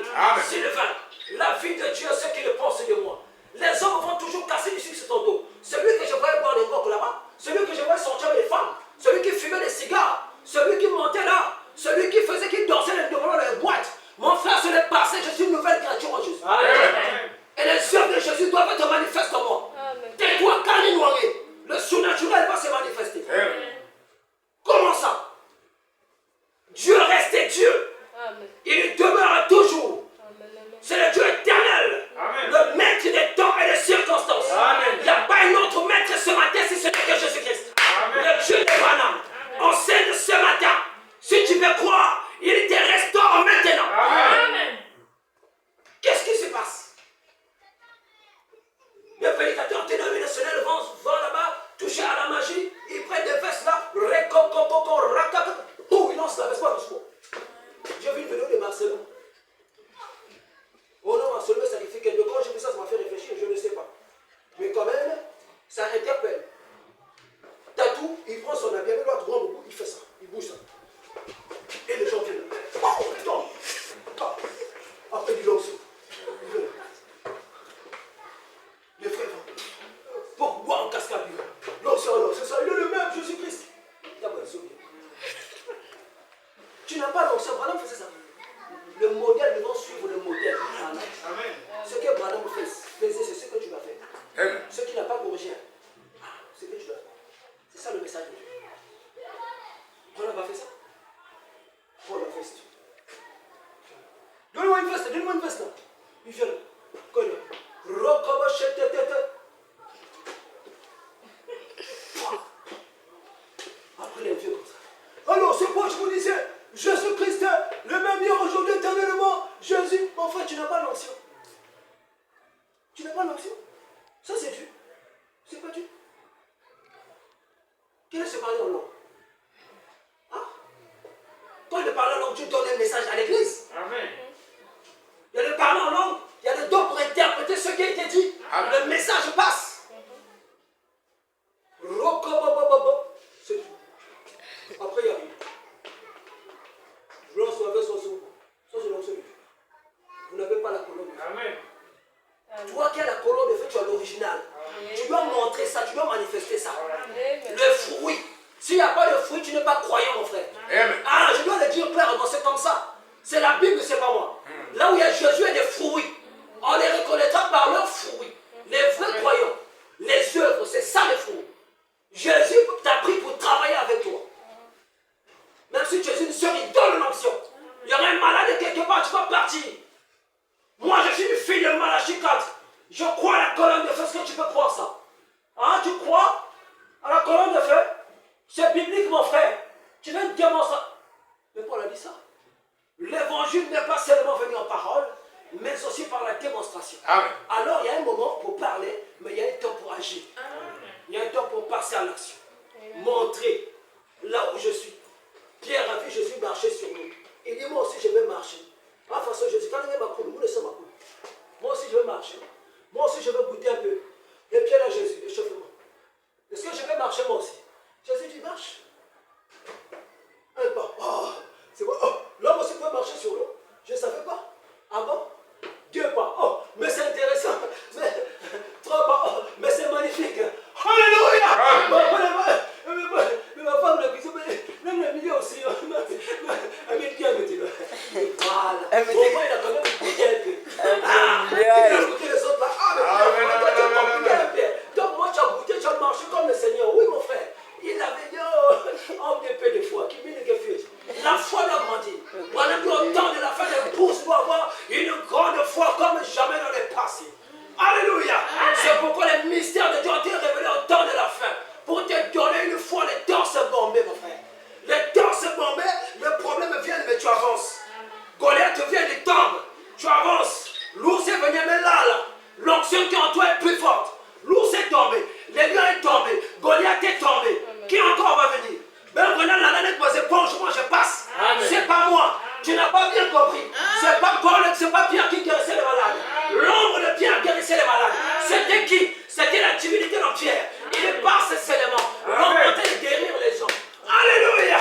Sylvain, la vie de Dieu, ce qu'il pense de moi. Les hommes vont toujours casser du sucre sur ton dos. Celui que je voyais boire des coques là-bas, celui que je voyais sortir avec les femmes, celui qui fumait des cigares, celui qui montait là, celui qui faisait, qui dansait devant les boîtes. Mon frère, ce n'est pas passé, je suis une nouvelle créature en Jésus. Amen. Et les œuvres de Jésus doivent être manifestes en moi. Tais-toi, calme noiré. Le surnaturel va se manifester. Amen. Comment ça? Dieu reste Dieu. Amen. Il demeure toujours. C'est le Dieu éternel. Amen. Le maître des temps et des circonstances. Amen. Il n'y a pas un autre maître ce matin si ce n'est que Jésus-Christ. Le Dieu des Branham. Enseigne ce matin. Si tu veux croire, il te restaure maintenant. Amen. Qu'est-ce qui se passe? Les prédicateurs dénominationnels vont là-bas, toucher à la magie, ils prennent des vestes là, ils lancent la veste pas doucement. J'ai vu une vidéo de Barcelone. Oh non, Barcelone, ça signifie que quand j'ai vu ça, ça m'a fait réfléchir, je ne sais pas. Mais quand même, ça interpelle. Tatou, il prend son habit, avec l'autre grand boubou, il fait ça, il bouge ça. Et les gens viennent. Oh, putain! Après du long saut. Les frères, pour boire en cascade, l'onction, c'est ça, il est le même, Jésus-Christ. Tu n'as pas l'onction, Branham faisait ça. Le modèle, ils vont suivre le modèle. Amen. Amen. Ce que Branham faisait, c'est ce que tu vas faire. Amen. Ce qui n'a pas corrigé, c'est ce que tu dois faire. C'est ça le message de Dieu. Branham a fait ça. Paul a fait ça. Donne-moi une veste là. Il vient là. Après les vieux comme ça. Alors, c'est quoi je vous disais? Jésus-Christ, le même hier, aujourd'hui, éternellement. Jésus, mon frère, tu n'as pas l'onction. Tu n'as pas l'onction. Ça, c'est Dieu. C'est pas Dieu. Quel est ce parler en langue? Hein? Quand il parle en langue, Dieu donne un message à l'église. Amen. Il y a le parler en langue, il y a le don pour interpréter ce qui a été dit. Amen. Le message passe. C'est tout. Après, il y a rien. Je lance ma veste en dessous. es malade quelque part, tu vas partir. Moi, je suis fille de Malachie 4. Je crois à la colonne de feu. Est-ce que tu peux croire ça? Hein, tu crois à la colonne de feu? C'est biblique, mon frère. Tu veux une démonstration? Mais Paul a dit ça. L'évangile n'est pas seulement venu en parole, mais aussi par la démonstration. Amen. Alors, il y a un moment pour parler, mais il y a un temps pour agir. Il y a un temps pour passer à l'action. Montrer là où je suis. Pierre a vu Jésus marcher sur nous. Il dit, moi aussi, je vais marcher. De toute façon, Jésus, quand il est ma coule, vous laissez ma coule. Moi aussi, je vais marcher. Moi aussi, je vais goûter un peu. Et Pierre a Jésus, échauffement. Est-ce que je vais marcher moi aussi? Jésus dit, marche. Un pas. Oh, c'est bon. Oh, l'homme aussi peut marcher sur l'eau. Je ne savais pas. Ah bon? 2 pas. Oh, mais c'est intéressant. Mais, 3 pas. Oh, mais c'est magnifique. Alléluia! Mais ma femme l'a dit, même le milieu aussi. Elle me dit, voilà. Bon, moi, il a quand même goûté un peu. Il a goûté les autres là. Donc, moi, tu as goûté, tu as marché comme le Seigneur. Oui, mon frère. Il avait dit, homme de peu de foi, qui mille que fut. La foi doit grandir. Pendant que au temps de la fin, l'épouse doit avoir une grande foi comme jamais dans le passé. Alléluia. C'est pourquoi les mystères de Dieu ont été révélés au temps de la fin. Pour te donner une foi, les temps se bombaient, mon frère. Les temps se bombaient, le problème vient, mais tu avances. Goliath vient, il tombe. Tu avances. L'ours est venu, mais là, l'onction qui est en toi est plus forte. L'ours est tombé. Le lion est tombé. Goliath est tombé. Qui encore va venir? Ben, regarde la langue, moi, c'est bon, moi, je passe. C'est pas moi. Tu n'as pas bien compris. C'est pas Paul, c'est pas Pierre qui guérissait les malades. L'ombre de Pierre guérissait les malades. C'était qui? C'était la divinité de Pierre. Il est par ces éléments. L'ombre de guérir les gens. Alléluia.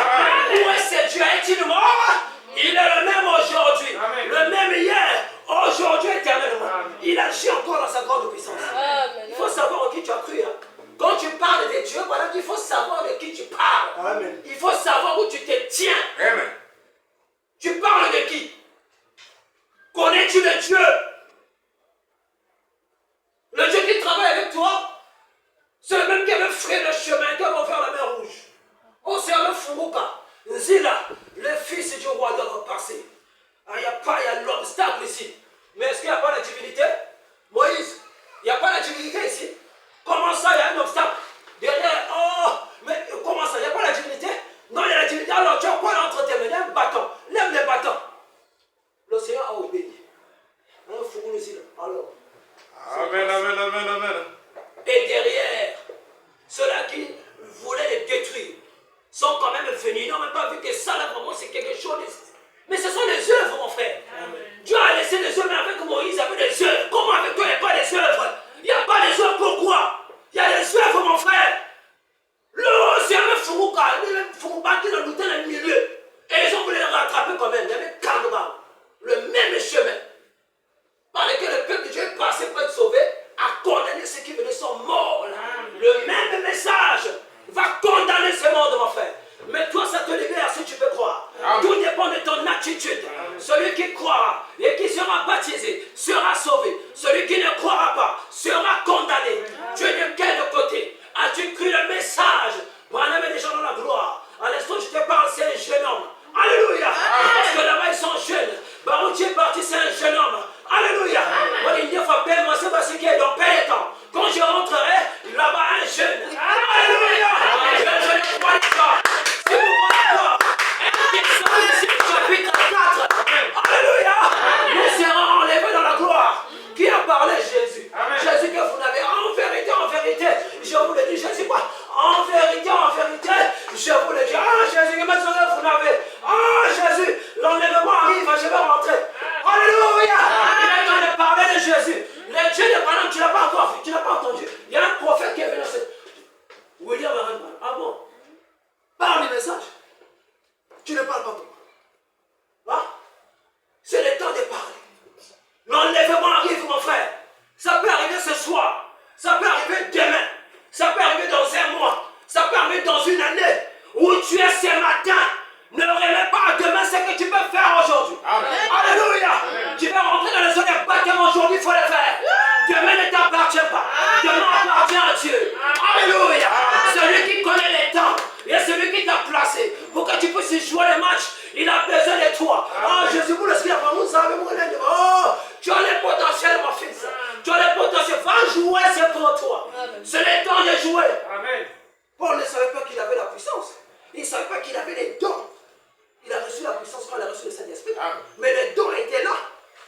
Où est ce Dieu? Est-il mort? Il est le même aujourd'hui. Le même hier. Aujourd'hui, éternellement. Il agit encore dans sa grande puissance. Il faut savoir en qui tu as cru. Hein. Quand tu parles de Dieu, voilà, il faut savoir de qui tu parles. Amen. Il faut savoir où tu te tiens. Amen. Tu parles de qui? Connais-tu le Dieu? Le Dieu qui travaille avec toi, c'est le même qui avait frayé le chemin, qui avait ouvert la mer rouge. Oh, c'est le Furuka. Zila, le fils du roi doit repasser. Il n'y a pas, il y a l'obstacle ici. Mais est-ce qu'il n'y a pas la divinité? Moïse, il n'y a pas la divinité ici. Comment ça, il y a un obstacle? Derrière, oh, mais comment ça, il n'y a pas la divinité? Non, il y a la divinité. Alors, tu as quoi entre tes mains? Il y a un bâton. Lève les bâtons. L'océan a obéi. Un fourreau ici. Alors. Amen, amen, amen, amen. Et derrière, ceux-là qui voulaient les détruire sont quand même venus. Ils n'ont même pas vu que ça, là, vraiment, c'est quelque chose. Mais ce sont les œuvres, mon frère. Amen. Dieu a laissé des œuvres, mais avec Moïse, il y avait des œuvres. Comment avec toi, il n'y a pas des œuvres? Il n'y a pas des œuvres, pourquoi? Il y a des œuvres, mon frère. C'est un Furuka, qui l'a lutté dans le milieu. Et ils ont voulu le rattraper quand même. Il y avait Kandra, le même chemin par lequel le peuple de Dieu est passé pour être sauvé, a condamné ceux qui venaient sont morts. Le même message va condamner ce monde, mon frère. Mais toi, ça te libère si tu peux croire. Tout dépend de ton attitude. Celui qui croira et qui sera baptisé sera sauvé. Celui qui ne croira pas sera condamné. Tu es de quel côté? As-tu cru le message? Branham est déjà dans la gloire. À l'instant, je te parle, c'est un jeune homme. Alléluia. Parce que là-bas, ils sont jeunes. Barouti est parti, c'est un jeune homme. Alléluia. Moi, il dit, faut appeler moi, c'est parce qu'il est dans paix et temps. Quand je rentrerai, là-bas, un jeune. Alléluia. Je ne crois pas. Si vous voyez pas, chapitre 4. Alléluia. Nous serons enlevés dans la gloire. Qui a parlé? vous le dire, vous savez, oh, tu as le potentiel, mon fils. Tu as le potentiel. Va jouer, c'est pour toi. C'est le temps de jouer. Amen. Paul ne savait pas qu'il avait la puissance. Il ne savait pas qu'il avait les dons. Il a reçu la puissance quand il a reçu le Saint-Esprit. Mais les dons étaient là.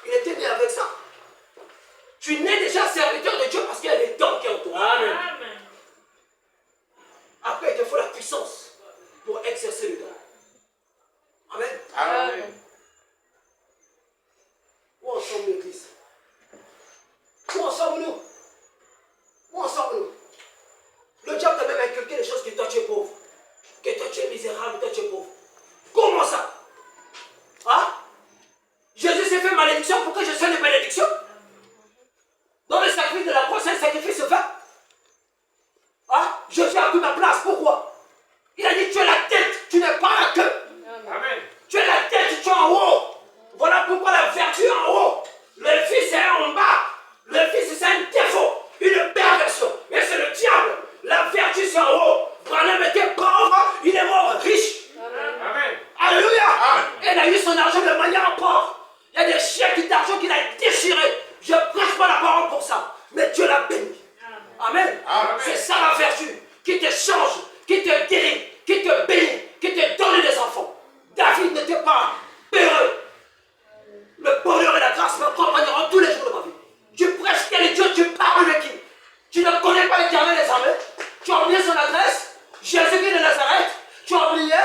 Il était né avec ça. Tu n'es déjà serviteur de Dieu parce qu'il y a les dons qui ont toi. Amen. Après, il te faut la puissance pour exercer le don. Amen. Amen. Où en sommes-nous, l'église? Où en sommes-nous? Où en sommes-nous? Le diable t'a même inculqué des choses que toi tu es pauvre. Que toi tu es misérable, toi tu es pauvre. Comment ça? Hein? Jésus s'est fait malédiction pour que je sois une bénédiction. Dans le sacrifice de la croix, c'est un sacrifice vain. Hein? Jésus a pris ma place. Pourquoi? Il a dit tu es la tête, tu n'es pas la queue. Amen. Tu es la tête, tu es en haut. Voilà pourquoi la vertu est en haut. Le fils est en bas. Le fils c'est un défaut, une perversion. Mais c'est le diable. La vertu c'est en haut. Branham était pauvre, il est mort riche. Amen. Alléluia. Amen. Il a eu son argent de manière pauvre. Il y a des chèques d'argent qu'il a déchirés. Je ne prêche pas la parole pour ça. Mais Dieu l'a béni. Amen. Amen. C'est ça la vertu qui te change, qui te guérit, qui te bénit, qui te donne des enfants. David n'était pas heureux. Le bonheur et la grâce m'accompagneront tous les jours de ma vie. Tu prêches quel Dieu, tu parles de qui? Tu ne connais pas l'Éternel des armées. Tu as oublié son adresse. Jésus-Christ de Nazareth. Tu as oublié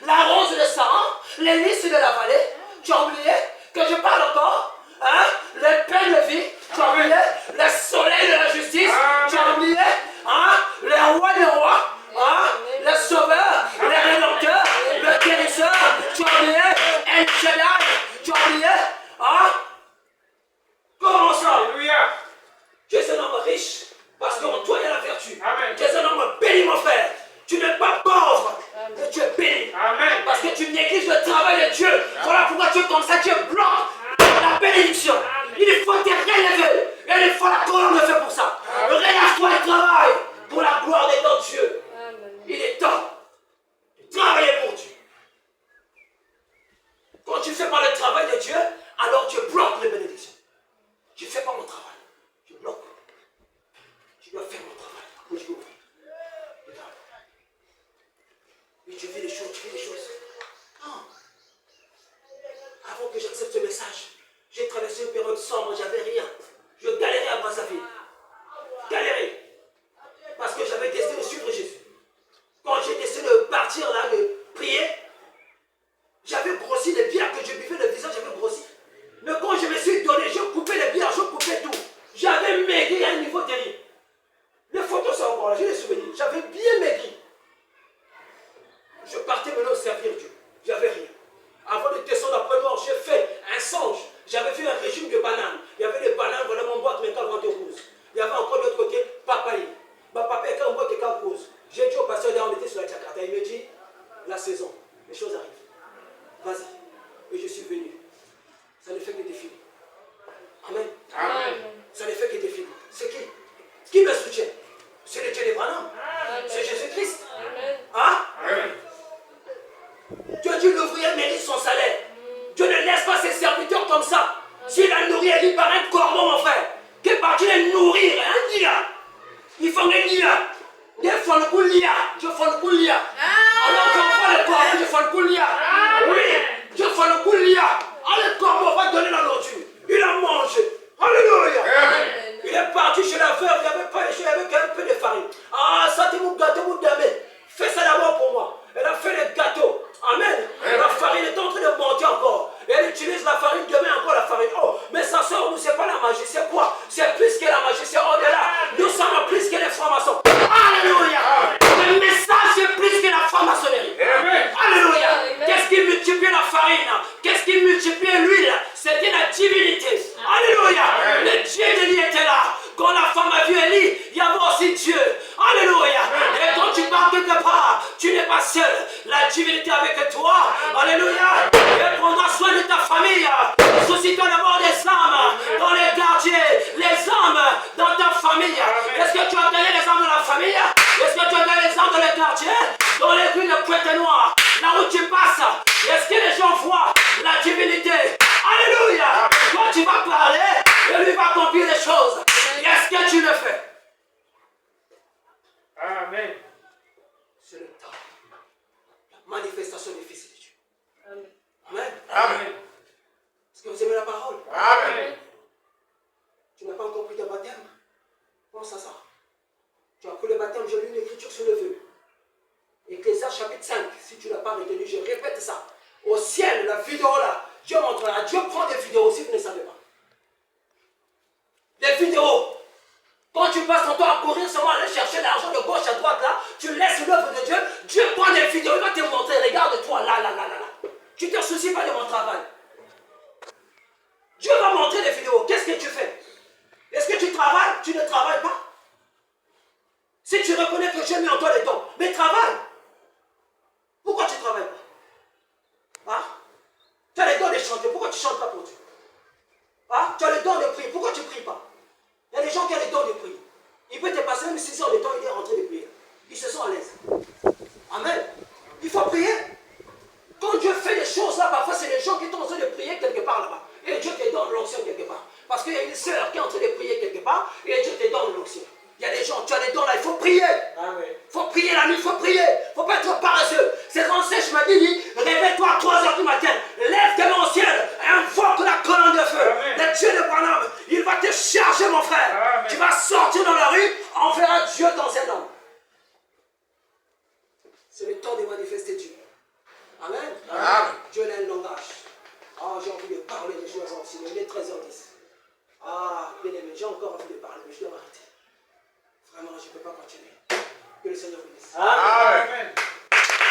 la rose de Saran, les lys de la vallée. Tu as oublié que je parle encore. Hein? Le pain de vie. Tu as oublié le soleil de la justice. Tu as oublié hein? Le roi des rois. Hein? Le sauveur, le rédempteur, le guérisseur. Tu as oublié El Shaddai. Tu as oublié hein? Comment ça? Alléluia. Tu es un homme riche parce qu'en toi il y a la vertu. Amen. Tu es un homme béni, mon frère. Tu n'es pas pauvre, mais tu es béni. Amen. Parce que tu négliges le travail de Dieu. Voilà pourquoi tu es comme ça, tu bloques la bénédiction. Il faut te relever. Et il faut la colonne de feu pour ça. Relève-toi et travaille pour la gloire de ton Dieu. Il est temps de travailler pour Dieu. Quand tu ne fais pas le travail de Dieu, alors tu bloques les bénédictions. Je ne fais pas mon travail. Je bloque. Je dois faire mon travail. Pour Dieu. Mais tu vis les choses, tu vis les choses. Non. Avant que j'accepte ce message, j'ai traversé une période sombre, j'avais rien. Je galérais à Brazzaville. Galérais. Parce que j'avais décidé de suivre Jésus. Quand j'ai décidé de partir là, de prier, j'avais grossi les bières que je buvais, le visage j'avais grossi. Mais quand je me suis donné, je coupais les bières, je coupais tout. J'avais maigri à un niveau terrible. Les photos sont encore là, j'ai les souvenirs. J'avais bien maigri. Je partais maintenant servir Dieu. J'avais rien. Avant de descendre après mort, j'ai fait un songe. J'avais fait un régime de bananes. Il y avait des bananes, voilà mon boîte, mais quand on rose. Il y avait encore de l'autre côté, papaye. Ma papa est quand on boit quelqu'un rose. J'ai dit au pasteur, on était sur la Jakarta. Il me dit, la saison, les choses arrivent. Vas-y. Et je suis venu. Ça ne fait que défiler. Amen. Amen. Ça ne fait que défiler. C'est qui me soutient? C'est le Dieu des Branham. C'est Jésus-Christ. Hein? Amen. Dieu dit l'ouvrier mérite son salaire. Dieu ne laisse pas ses serviteurs comme ça. S'il a nourri, il dit par un corbeau, mon frère. Qu'est parti de nourrir un dia? Il faut un dia. Des fois le coup lia. Je fais le coup lia. Alors je fais le corbeau, je fais le coup lia. Oui, je fais le coup lia. Ah, le corbeau va donner la nourriture. Il a mangé. Alléluia. Amen. Il est parti chez la veuve, il n'y avait pas qu'un peu de farine. Ah, ça c'est mon gâteau, mon damé. Fais ça d'abord pour moi. Elle a fait les gâteaux. Amen. La farine est en train de monter encore. Et elle utilise la farine, demain encore la farine. Oh, mais ça sort, nous, c'est pas la magie. C'est quoi? C'est plus que la magie, c'est au-delà. Nous sommes plus que les francs-maçons. Alléluia. Le message, c'est plus que la franc-maçonnerie. Alléluia. Qu'est-ce qui multiplie la farine? Qu'est-ce qui multiplie l'huile? C'était la divinité. Alléluia. Le Dieu d'Élie était là. Quand la femme a vu Élie, il y avait aussi Dieu. Alléluia. Et quand tu pars quelque part, tu n'es pas seul. La divinité avec toi. Alléluia. Elle prendra soin de ta famille. Suscite-toi d'abord des âmes dans les quartiers. Les âmes dans ta famille. Est-ce que tu as gagné les âmes dans la famille? Est-ce que tu as gagné les âmes dans les quartiers? Dans les rues de Pointe-Noire, là où tu passes, est-ce que les gens voient la divinité? Amen. Tu n'as pas encore pris ta baptême? Pense à ça. Tu as pris le baptême, j'ai lu une écriture sur le feu. Ecclésiaste chapitre 5, si tu ne l'as pas retenu, je répète ça. Au ciel, la vidéo là, Dieu montrera. Dieu prend des vidéos si vous ne savez pas. Des vidéos. Quand tu passes ton temps à courir seulement aller chercher l'argent de gauche à droite là, tu laisses l'œuvre de Dieu, Dieu prend des vidéos, il va te montrer, regarde-toi là. Tu ne te soucies pas de mon travail. Dieu va montrer des vidéos. Qu'est-ce que tu fais? Est-ce que tu travailles? Tu ne travailles pas. Si tu reconnais que Dieu met en toi les dons, mais travaille. Pourquoi tu ne travailles pas? Hein? Tu as les dons de chanter, pourquoi tu ne chantes pas pour Dieu? Hein? Tu as le don de prier, pourquoi tu ne pries pas? Il y a des gens qui ont le don de prier. Il peut te passer même 6 heures de temps, il est rentré de prier. Ils se sont à l'aise. Amen. Il faut prier. Quand Dieu fait des choses là, parfois c'est les gens qui sont en train de prier quelque part là-bas. Et Dieu te donne l'onction quelque part. Parce qu'il y a une sœur qui est en train de prier quelque part, et Dieu te donne l'onction. Il y a des gens, tu as les dons là, il faut prier. Il faut prier la nuit, il faut prier.